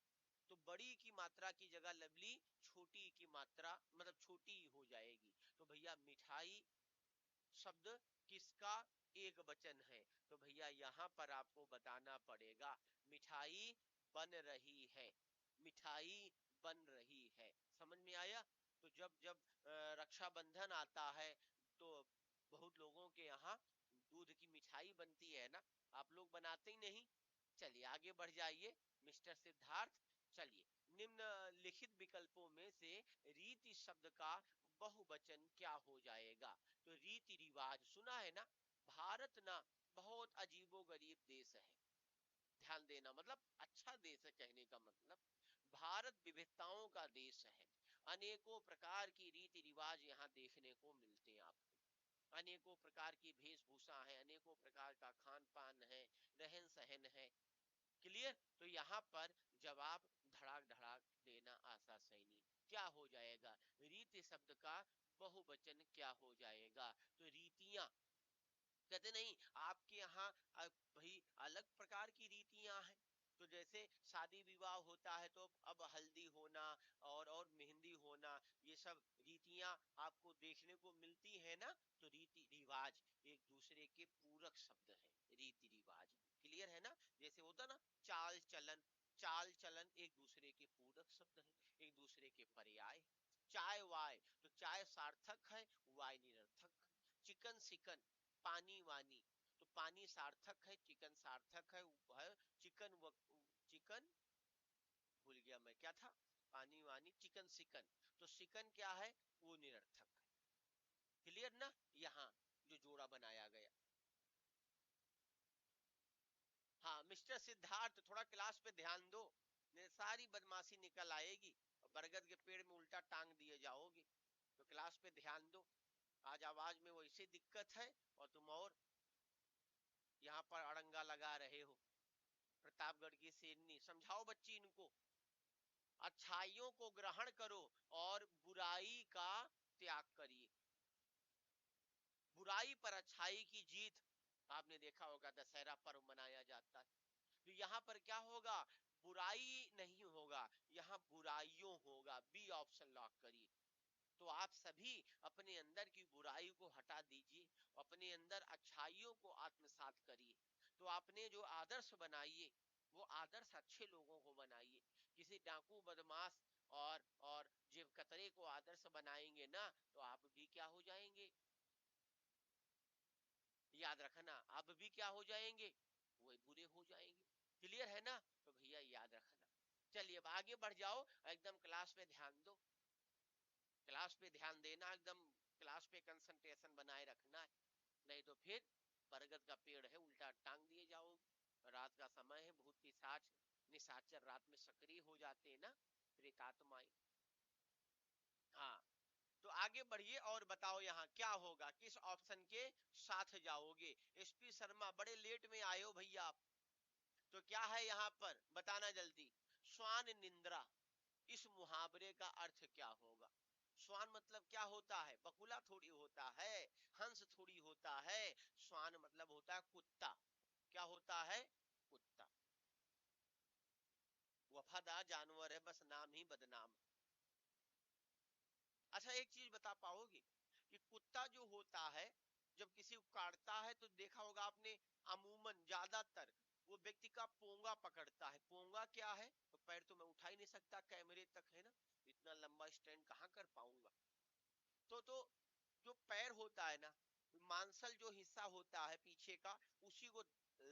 तो बड़ी की मात्रा की जगह लवली छोटी की मात्रा मतलब छोटी हो जाएगी। तो भैया मिठाई शब्द किसका एक वचन है? तो भैया यहाँ पर आपको बताना पड़ेगा मिठाई बन रही है, मिठाई बन रही है। समझ में आया? तो जब जब रक्षाबंधन आता है तो बहुत लोगों के यहाँ दूध की मिठाई बनती है ना, आप लोग बनाते ही नहीं। चलिए आगे बढ़ जाइए मिस्टर सिद्धार्थ। चलिए, निम्नलिखित विकल्पों में से रीति शब्द का बहुवचन क्या हो जाएगा? तो रीति रिवाज सुना है ना, भारत ना बहुत अजीबो गरीब देश है, ध्यान देना, मतलब अच्छा देश है कहने का मतलब। भारत विविधताओं का देश है, अनेकों प्रकार की रीति रिवाज यहाँ देखने को मिलते हैं आपको, अनेकों प्रकार की वेशभूषा है, अनेकों प्रकार का खान पान है, रहन सहन है। क्लियर? तो यहाँ पर जवाब धड़ाक धड़ाक देना आशा सैनी, क्या हो जाएगा? रीति शब्द का बहुवचन क्या हो जाएगा? तो रीतियां, कहते नहीं आपके यहाँ भाई अलग प्रकार की रीतियां हैं, तो जैसे शादी विवाह होता है तो अब हल्दी होना और मेहंदी होना, ये सब रीतियां आपको देखने को मिलती है ना। तो रीति रिवाज एक दूसरे के पूरक शब्द है, रीति रिवाज। क्लियर है ना? जैसे होता ना चाल चलन, चाल चलन एक दूसरे के पूरक शब्द है, एक दूसरे के पर्याय। चाय वाय, तो चाय सार्थक है, वाय निरर्थक है। चिकन सिकन, पानी वानी, तो पानी सार्थक है, चिकन सार्थक है। चिकन चिकन भूल गया मैं क्या था, पानी वानी चिकन सिकन, तो सिकन क्या है, वो निरर्थक है। क्लियर ना? यहाँ जो जोड़ा बनाया गया। हाँ मिस्टर सिद्धार्थ, थोड़ा क्लास पे ध्यान दो, नहीं सारी बदमाशी निकल आएगी और बरगद के पेड़ में उल्टा टांग दिए जाओगे। तो क्लास पे ध्यान दो, आज आवाज में वैसे दिक्कत है और तुम और यहाँ पर अड़ंगा लगा रहे हो। प्रतापगढ़ की शेरनी, समझाओ बच्ची इनको। अच्छाइयों को ग्रहण करो और बुराई का त्याग करिए। बुराई पर अच्छाई की जीत, आपने देखा होगा दशहरा पर्व मनाया जाता है। तो यहाँ पर क्या होगा, बुराई नहीं होगा, यहाँ बुराइयों होगा। बी ऑप्शन लॉक करिए। तो आप सभी अपने अंदर की बुराई को हटा दीजिए, अपने अंदर अच्छाइयों को आत्मसात करिए। तो आपने जो आदर्श बनाइए, वो आदर्श अच्छे लोगों को बनाइए। किसी डाकू बदमाश और जेब कतरे को आदर्श बनाएंगे ना, तो आप भी क्या हो जाएंगे, याद रखना, आप भी क्या हो जाएंगे, वही बुरे हो जाएंगे। क्लियर है ना? तो भैया याद रखना। चलिए अब आगे बढ़ जाओ, एकदम क्लास पे ध्यान दो, क्लास पे ध्यान देना एकदम, क्लास पे कंसंट्रेशन बनाए रखना है, नहीं तो फिर बरगद का पेड़ है उल्टा टांग दिए जाओगे। रात का समय है, भूत पिशाच निशाचर रात में सक्रिय हो जाते हैं ना, प्रेतात्माएं। हाँ, तो आगे बढ़िए और बताओ यहाँ क्या होगा, किस ऑप्शन के साथ जाओगे। एसपी शर्मा बड़े लेट में आए हो भैया आप। तो क्या है यहाँ पर बताना जल्दी। श्वान निंद्रा, इस मुहावरे का अर्थ क्या होगा। श्वान मतलब क्या होता है, बकुला थोड़ी होता है, हंस थोड़ी होता है। श्वान मतलब होता है कुत्ता। क्या होता है, कुत्ता। वफादार जानवर है, बस नाम ही बदनाम। अच्छा एक चीज बता पाओगे कि कुत्ता जो होता है जब किसी को काटता है तो देखा होगा आपने, अमूमन ज्यादातर वो व्यक्ति का पोंगा पकड़ता है। पोंगा क्या है, तो पैर तो मैं उठा ही नहीं सकता, कैमरे तक है ना, इतना लंबा स्टैंड कहाँ कर पाऊंगा। तो जो पैर होता है ना, मांसल जो हिस्सा होता है पीछे का, उसी को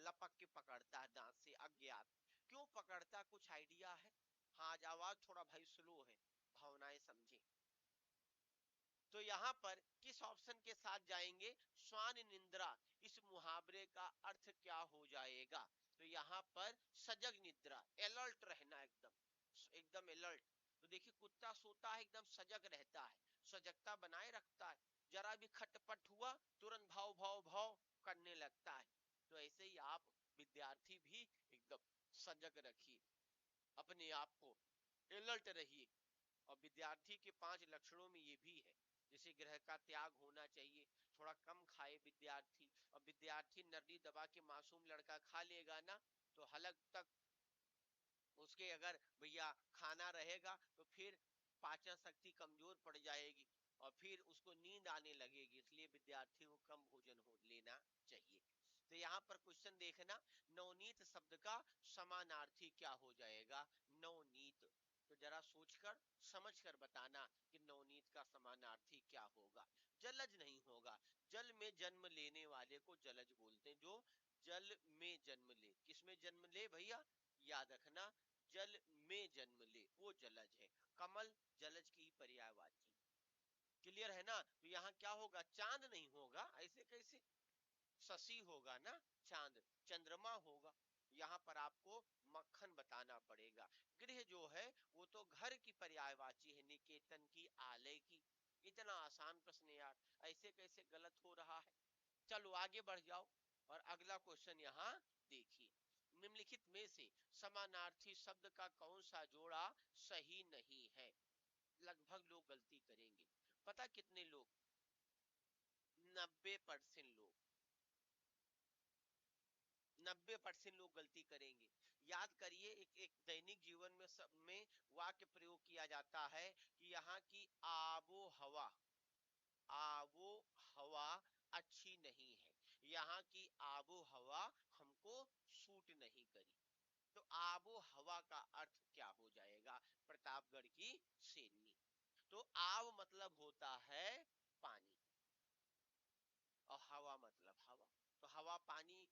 लपक के पकड़ता है दांत से। अज्ञात क्यों पकड़ता, कुछ आइडिया है? हाँ आज आवाज थोड़ा भाई स्लो है, भावनाएं समझे। तो यहाँ पर किस ऑप्शन के साथ जाएंगे, श्वान निद्रा, इस मुहावरे का अर्थ क्या हो जाएगा। तो यहाँ पर सजग निद्रा, अलर्ट रहना, एकदम एकदम अलर्ट। तो देखिए कुत्ता सोता है एकदम सजग रहता है, सजगता बनाए रखता है। जरा भी खटपट हुआ तुरंत भाव भाव भाव करने लगता है। तो ऐसे ही आप विद्यार्थी भी एकदम सजग रखिए, अपने आप को अलर्ट रहिए। और विद्यार्थी के 5 लक्षणों में ये भी है, जैसे ग्रह का त्याग होना चाहिए, थोड़ा कम खाए विद्यार्थी। और विद्यार्थी नर्री दबा के मासूम लड़का खा लेगा ना, तो हलक तक उसके अगर भैया खाना रहेगा तो फिर पाचन शक्ति कमजोर पड़ जाएगी और फिर उसको नींद आने लगेगी। इसलिए विद्यार्थी को कम भोजन हो लेना चाहिए। तो यहाँ पर क्वेश्चन देखना, नवनीत शब्द का समानार्थी क्या हो जाएगा। नवनीत, तो जरा सोचकर समझकर बताना कि नवनीत का समानार्थी क्या होगा। जलज नहीं होगा, जल में जन्म लेने वाले को जलज बोलते हैं। जो जल में जन्म ले, किसमें जन्म ले भैया, याद रखना, जल में जन्म ले वो जलज है। कमल जलज की ही पर्यायवाची। क्लियर है ना? तो यहाँ क्या होगा, चांद नहीं होगा, ऐसे कैसे, शशि होगा ना, चांद, चंद्रमा होगा। यहाँ पर आपको मक्खन बताना पड़ेगा। गृह जो है वो तो घर की पर्यायवाची है, निकेतन की, आलय की। इतना आसान प्रश्न यार, ऐसे कैसे गलत हो रहा है। चलो आगे बढ़ जाओ और अगला क्वेश्चन यहाँ देखिए। निम्नलिखित में से समानार्थी शब्द का कौन सा जोड़ा सही नहीं है। लगभग लोग गलती करेंगे, पता कितने लोग, 90% लोग, 90% लोग गलती करेंगे। याद करिए, एक एक दैनिक जीवन में सब में वाक्य प्रयोग किया जाता है कि यहाँ की आबो हवा, आबो हवा अच्छी नहीं है, यहाँ की आबो हवा हमको सूट नहीं करी। तो आबो हवा का अर्थ क्या हो जाएगा? प्रतापगढ़ की शेरनी। तो आब मतलब होता है पानी, और हवा मतलब हवा। तो हवा पानी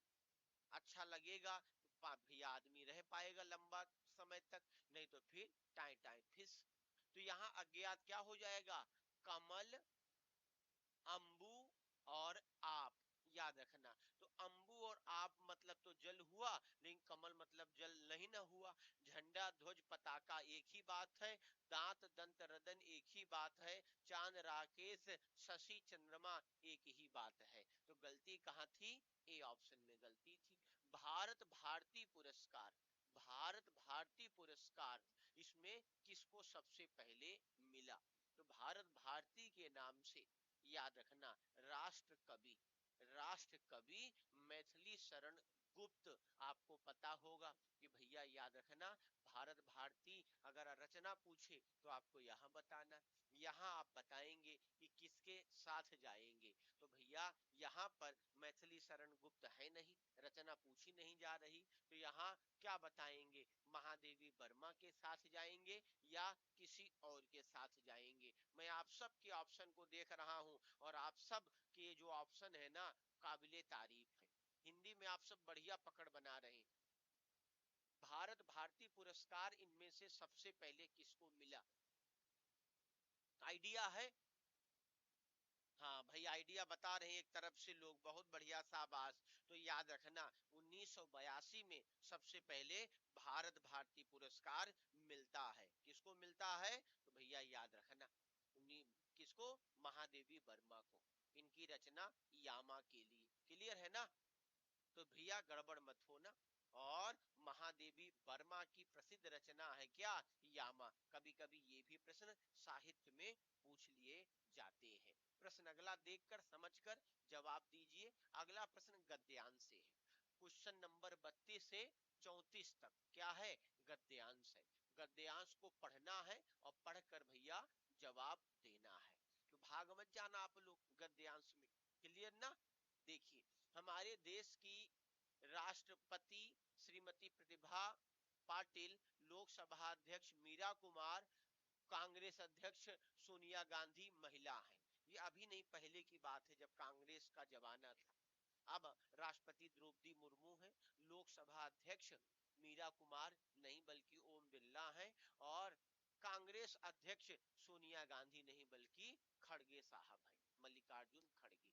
अच्छा लगेगा तो भैया आदमी रह पाएगा लंबा समय तक, नहीं तो फिर टाइ टाइ फिस। तो यहाँ अज्ञात क्या हो जाएगा? कमल, अंबु और आप। याद रखना। तो अंबु और आप मतलब तो जल हुआ, लेकिन कमल मतलब जल नहीं ना हुआ। झंडा ध्वज पताका एक ही बात है, दांत दंत रदन एक ही बात है, चांद राकेश शशि चंद्रमा एक ही बात है। तो गलती कहाँ थी? ए ऑप्शन में गलती थी। भारत भारती पुरस्कार, भारत भारती पुरस्कार इसमें किसको सबसे पहले मिला? तो भारत भारती के नाम से याद रखना, राष्ट्र कवि, राष्ट्र कवि मैथिली शरण गुप्त। आपको पता होगा कि भैया याद रखना, भारत भारती अगर रचना पूछे तो आपको यहाँ बताना, यहाँ आप बताएंगे कि किसके साथ जाएंगे। तो भैया यहाँ पर मैथिली शरण गुप्त है नहीं, रचना पूछी नहीं जा रही, तो यहाँ क्या बताएंगे? महादेवी वर्मा के साथ जाएंगे या किसी और के साथ जाएंगे? मैं आप सब के ऑप्शन को देख रहा हूं, और आप सब के जो ऑप्शन है ना, काबिले तारीफ है। हिंदी में आप सब बढ़िया पकड़ बना रहे हैं। भारत भारती पुरस्कार इनमें से सबसे पहले किसको मिला? आइडिया है? हाँ भाई, आइडिया बता रहे हैं एक तरफ से लोग, बहुत बढ़िया, शाबाश। तो याद रखना, 1982 में सबसे पहले भारत भारती पुरस्कार मिलता है। किसको मिलता है? तो भैया याद रखना, किसको? महादेवी वर्मा को। इनकी रचना यामा के लिए। क्लियर है ना? तो भैया गड़बड़ मत होना। और महादेवी वर्मा की प्रसिद्ध रचना है क्या? यामा। कभी कभी ये भी प्रश्न साहित्य में पूछ लिए जाते हैं। प्रश्न अगला देखकर समझकर जवाब दीजिए। अगला प्रश्न गद्यांश से है। क्वेश्चन नंबर 32 से 34 तक क्या है? गद्यांश है। गद्यांश को पढ़ना है और पढ़कर भैया जवाब देना है। तो भाग मत जाना आप लोग गद्यांश में। क्लियर ना? देखिए, हमारे देश की राष्ट्रपति श्रीमती प्रतिभा पाटिल, लोकसभा अध्यक्ष मीरा कुमार, कांग्रेस अध्यक्ष सोनिया गांधी महिला हैं। ये अभी नहीं, पहले की बात है जब कांग्रेस का जमाना था। अब राष्ट्रपति द्रौपदी मुर्मू है, लोकसभा अध्यक्ष मीरा कुमार नहीं बल्कि ओम बिरला है, और कांग्रेस अध्यक्ष सोनिया गांधी नहीं बल्कि खड़गे साहब है, मल्लिकार्जुन खड़गे।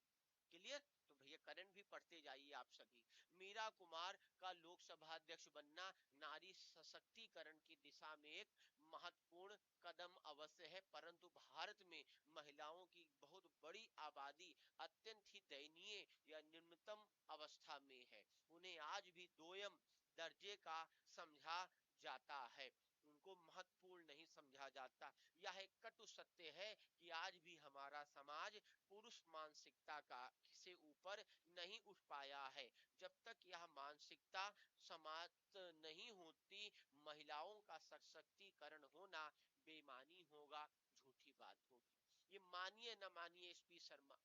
क्लियर? तो भैया करंट भी पढ़ते जाइए आप सभी। मीरा कुमार का लोकसभा अध्यक्ष बनना नारी सशक्तिकरण की दिशा में एक महत्वपूर्ण कदम अवश्य है, परंतु भारत में महिलाओं की बहुत बड़ी आबादी अत्यंत ही दयनीय या निम्नतम अवस्था में है। उन्हें आज भी दोयम दर्जे का समझा जाता है, उनको महत्वपूर्ण नहीं समझा जाता। यह एक कटु सत्य है कि आज भी हमारा समाज पुरुष मानसिकता का से ऊपर नहीं उठ पाया है। जब तक यह मानसिकता समाप्त नहीं होती, महिलाओं का सशक्तिकरण होना बेमानी होगा, झूठी बात होगी। ये मानिए न मानिए एसपी शर्मा।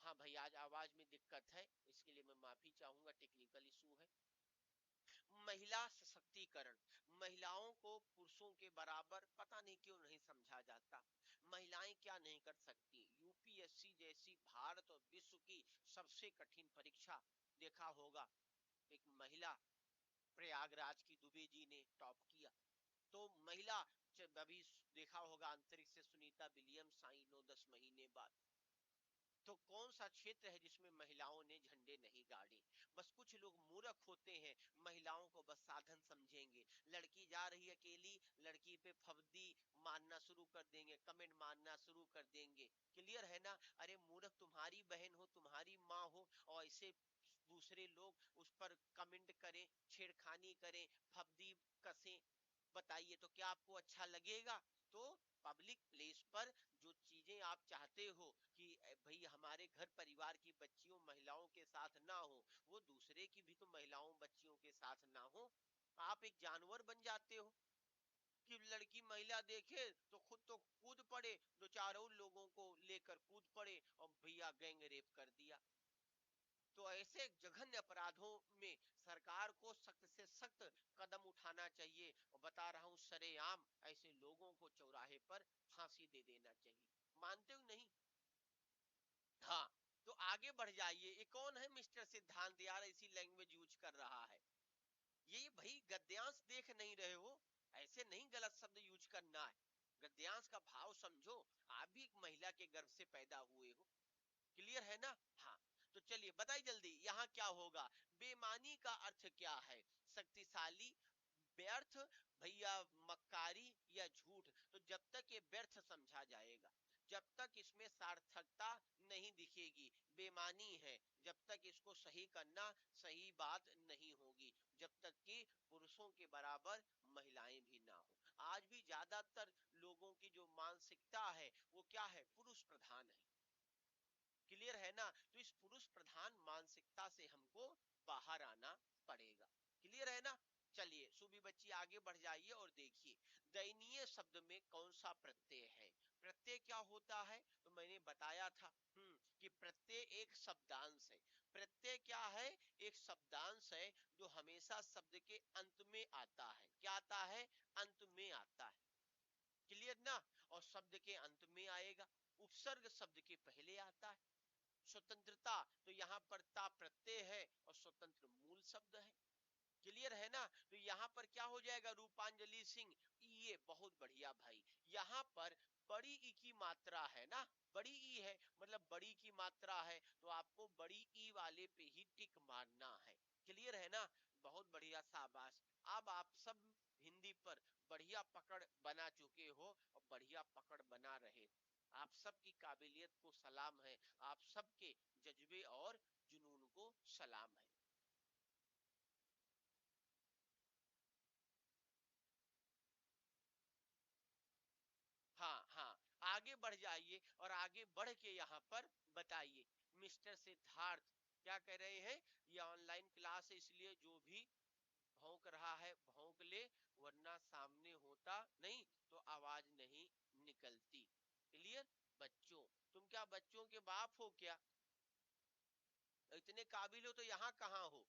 हाँ भाई, आज आवाज में दिक्कत है, इसके लिए मैं माफी चाहूंगा, टेक्निकल इशू है। महिला सशक्तिकरण, महिलाओं को पुरुषों के बराबर पता नहीं क्यों नहीं समझा जाता। महिलाएं क्या नहीं कर सकती? यूपीएससी जैसी भारत और विश्व की सबसे कठिन परीक्षा देखा होगा, एक महिला प्रयागराज की दुबे जी ने टॉप किया। तो महिला, अभी देखा होगा अंतरिक्ष से सुनीता विलियम्स आई 9-10 महीने बाद। तो कौन सा क्षेत्र है जिसमें महिलाओं ने झंडे नहीं गाड़े? बस कुछ लोग मूर्ख होते हैं, महिलाओं को बस साधन समझेंगे। लड़की जा रही है अकेली, लड़की पे फब्दी मारना शुरू कर देंगे, कमेंट मारना शुरू कर देंगे। क्लियर है ना? अरे मूर्ख, तुम्हारी बहन हो, तुम्हारी माँ हो, और ऐसे दूसरे लोग उस पर कमेंट करें, छेड़खानी करें, फब्दी कसें, बताइए तो क्या आपको अच्छा लगेगा? तो पब्लिक प्लेस पर जो चीजें आप चाहते हो कि भाई हमारे घर परिवार की बच्चियों महिलाओं के साथ ना हो, वो दूसरे की भी तो महिलाओं बच्चियों आप एक जानवर बन जाते हो कि लड़की महिला देखे तो खुद तो कूद पड़े, दो चार और लोगों को लेकर कूद पड़े और भैया गैंग रेप कर दिया। तो ऐसे जघन्य अपराधों में सरकार को सख्त से सख्त कदम उठाना चाहिए और बता रहा हूं सरेआम ऐसे लोगों को चौराहे पर फांसी दे देना चाहिए। मानते हो नहीं? हाँ, तो आगे बढ़ जाइए। ये कौन है मिस्टर सिद्धांत यार ऐसी लैंग्वेज यूज कर रहा है? ये भाई गद्यांश देख नहीं रहे हो? ऐसे नहीं गलत शब्द यूज करना है। गद्यांश का भाव समझो। आप भी एक महिला के गर्भ से पैदा हुए हो। क्लियर है ना? हाँ, तो चलिए बताइए जल्दी यहाँ क्या होगा। बेमानी का अर्थ क्या है? शक्तिशाली, व्यर्थ, भैया मक्कारी या झूठ। तो जब तक ये व्यर्थ समझा जाएगा, जब तक इसमें सार्थकता नहीं दिखेगी, बेमानी है, जब तक इसको सही करना सही बात नहीं होगी, जब तक कि पुरुषों के बराबर महिलाएं भी ना हो। आज भी ज्यादातर लोगों की जो मानसिकता है वो क्या है? पुरुष प्रधान है। क्लियर है ना? तो इस पुरुष प्रधान मानसिकता से हमको बाहर आना पड़ेगा। क्लियर है ना? चलिए सुबी बच्ची आगे बढ़ जाइए और देखिए दयनीय शब्द में कौन सा प्रत्यय है। प्रत्यय क्या होता है? तो मैंने बताया था कि प्रत्यय एक शब्दांश है। प्रत्यय क्या है? एक शब्दांश है जो हमेशा शब्द के अंत में आता है। क्या आता है? अंत में आता है। क्लियर ना? और शब्द के अंत में आएगा। उपसर्ग शब्द के पहले आता है। स्वतंत्रता, तो यहाँ पर ता प्रत्यय है और स्वतंत्र मूल शब्द है। क्लियर है ना? तो यहाँ पर क्या हो जाएगा? रूपांजलि सिंह। ये बहुत बढ़िया भाई। यहाँ पर बड़ी ई की मात्रा है ना, बड़ी ई है मतलब बड़ी की मात्रा है, तो आपको बड़ी ई वाले पे ही टिक मारना है। क्लियर है ना? बहुत बढ़िया, शाबाश। अब आप सब हिंदी पर बढ़िया पकड़ बना चुके हो और बढ़िया पकड़ बना रहे हो। आप सबकी काबिलियत को सलाम है, आप सबके जज्बे और जुनून को सलाम है। हाँ हाँ, आगे बढ़ जाइए और आगे बढ़ के यहाँ पर बताइए मिस्टर सिद्धार्थ क्या कह रहे हैं। ये ऑनलाइन क्लास है इसलिए जो भी भौंक रहा है भौंक ले, वरना सामने होता नहीं तो आवाज नहीं निकलती। क्लियर? बच्चों, तुम क्या बच्चों के बाप हो क्या? इतने काबिल हो तो यहाँ कहाँ हो?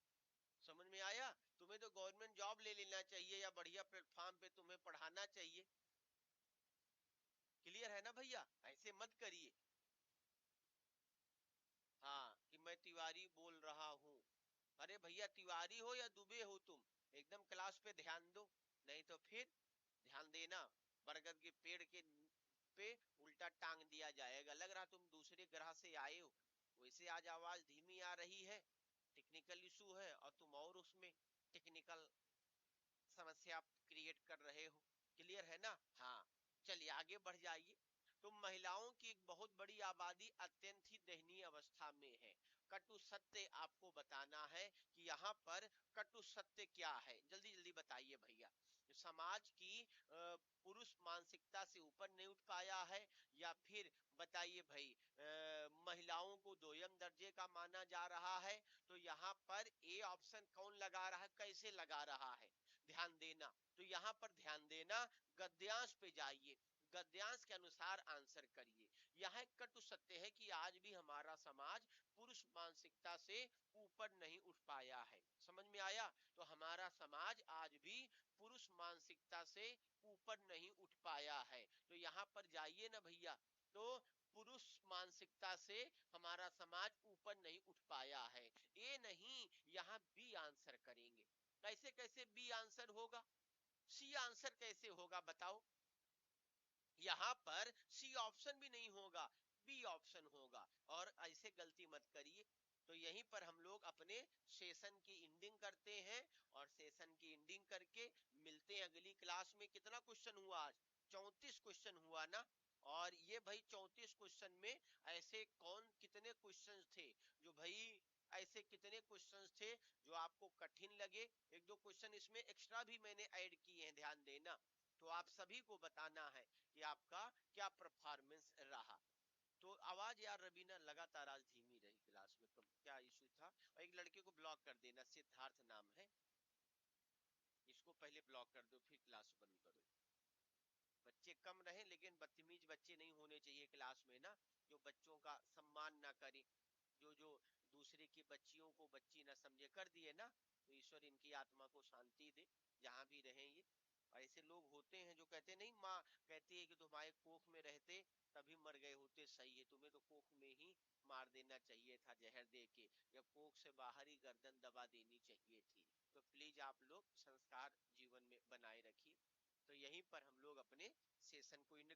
समझ में आया? तुम्हें तो गवर्नमेंट जॉब ले लेना चाहिए या बढ़िया प्लेटफॉर्म पे तुम्हें पढ़ाना चाहिए। क्लियर है ना भैया? ऐसे मत करिए। हाँ, कि मैं तिवारी बोल रहा हूँ। अरे भैया तिवारी हो या दुबे हो तुम, एकदम क्लास पे ध्यान दो। नहीं तो फिर ध्यान देना, बरगद के पेड़ के पे उल्टा टांग दिया जाएगा। लग रहा तुम दूसरे ग्रह से आए हो। वैसे आज आवाज धीमी आ रही है, टेक्निकल इशू है और तुम और उसमें टेक्निकल समस्या क्रिएट कर रहे हो। क्लियर है ना? हाँ, चलिए आगे बढ़ जाइए। तो महिलाओं की एक बहुत बड़ी आबादी अत्यंत ही दयनीय अवस्था में है। कटु सत्य आपको बताना है कि यहाँ पर कटु सत्य क्या है। जल्दी जल्दी बताइए भैया। समाज की पुरुष मानसिकता से ऊपर नहीं उठ पाया है, या फिर बताइए भाई महिलाओं को दोयम दर्जे का माना जा रहा है। तो यहाँ पर ए ऑप्शन कौन लगा रहा है, कैसे लगा रहा है? ध्यान देना। तो यहाँ पर ध्यान देना, गद्यांश पे जाइए, गद्यांश के अनुसार आंसर करिए। यह एक कटु सत्य है कि आज भी हमारा समाज पुरुष मानसिकता से ऊपर नहीं उठ पाया है। समझ में आया? तो हमारा समाज आज भी पुरुष मानसिकता से ऊपर नहीं उठ पाया है। तो यहाँ पर जाइए ना भैया। तो पुरुष मानसिकता से हमारा समाज ऊपर नहीं उठ पाया है, ये नहीं, यहाँ बी आंसर करेंगे। कैसे कैसे बी आंसर होगा? सी आंसर कैसे होगा बताओ? यहां पर सी ऑप्शन भी नहीं होगा, बी ऑप्शन होगा। और ऐसे गलती मत करिए। तो यहीं पर हम लोग अपने सेशन की एंडिंग करते हैं और सेशन की एंडिंग करके मिलते हैं अगली क्लास में। कितना क्वेश्चन हुआ आज? 34 क्वेश्चन हुआ ना? और ये भाई 34 क्वेश्चन में ऐसे कौन कितने क्वेश्चंस थे जो भाई, ऐसे कितने क्वेश्चंस थे जो आपको कठिन लगे? एक दो क्वेश्चन इसमें एक्स्ट्रा भी मैंने ऐड किए हैं, ध्यान देना। तो आप सभी को बताना है कि आपका क्या परफॉर्मेंस रहा। तो आवाज यार रबीना लगातार आज धीमी रही क्लास में, क्या इशू था? और एक लड़के को ब्लॉक कर देना, सिद्धार्थ नाम है, इसको उसको पहले ब्लॉक कर दो, फिर क्लास बंद करो। बच्चे कम रहे लेकिन बदतमीज बच्चे नहीं होने चाहिए क्लास में ना, जो बच्चों का सम्मान ना करे, जो जो दूसरे की बच्चियों को बच्ची ना समझे। कर दिए ना, तो ईश्वर इनकी आत्मा को शांति दे, जहां भी रहें ये। ऐसे लोग होते हैं जो कहते नहीं, माँ कहती है कि तुम्हारे कोख में रहते तभी मर गए होते, सही है, तुम्हें तो कोख में ही मार देना चाहिए था जहर दे के, या कोख से बाहर ही गर्दन दबा देनी चाहिए थी। तो प्लीज आप लोग संस्कार जीवन में बनाए रखिए। तो यहीं पर हम लोग अपने सेशन को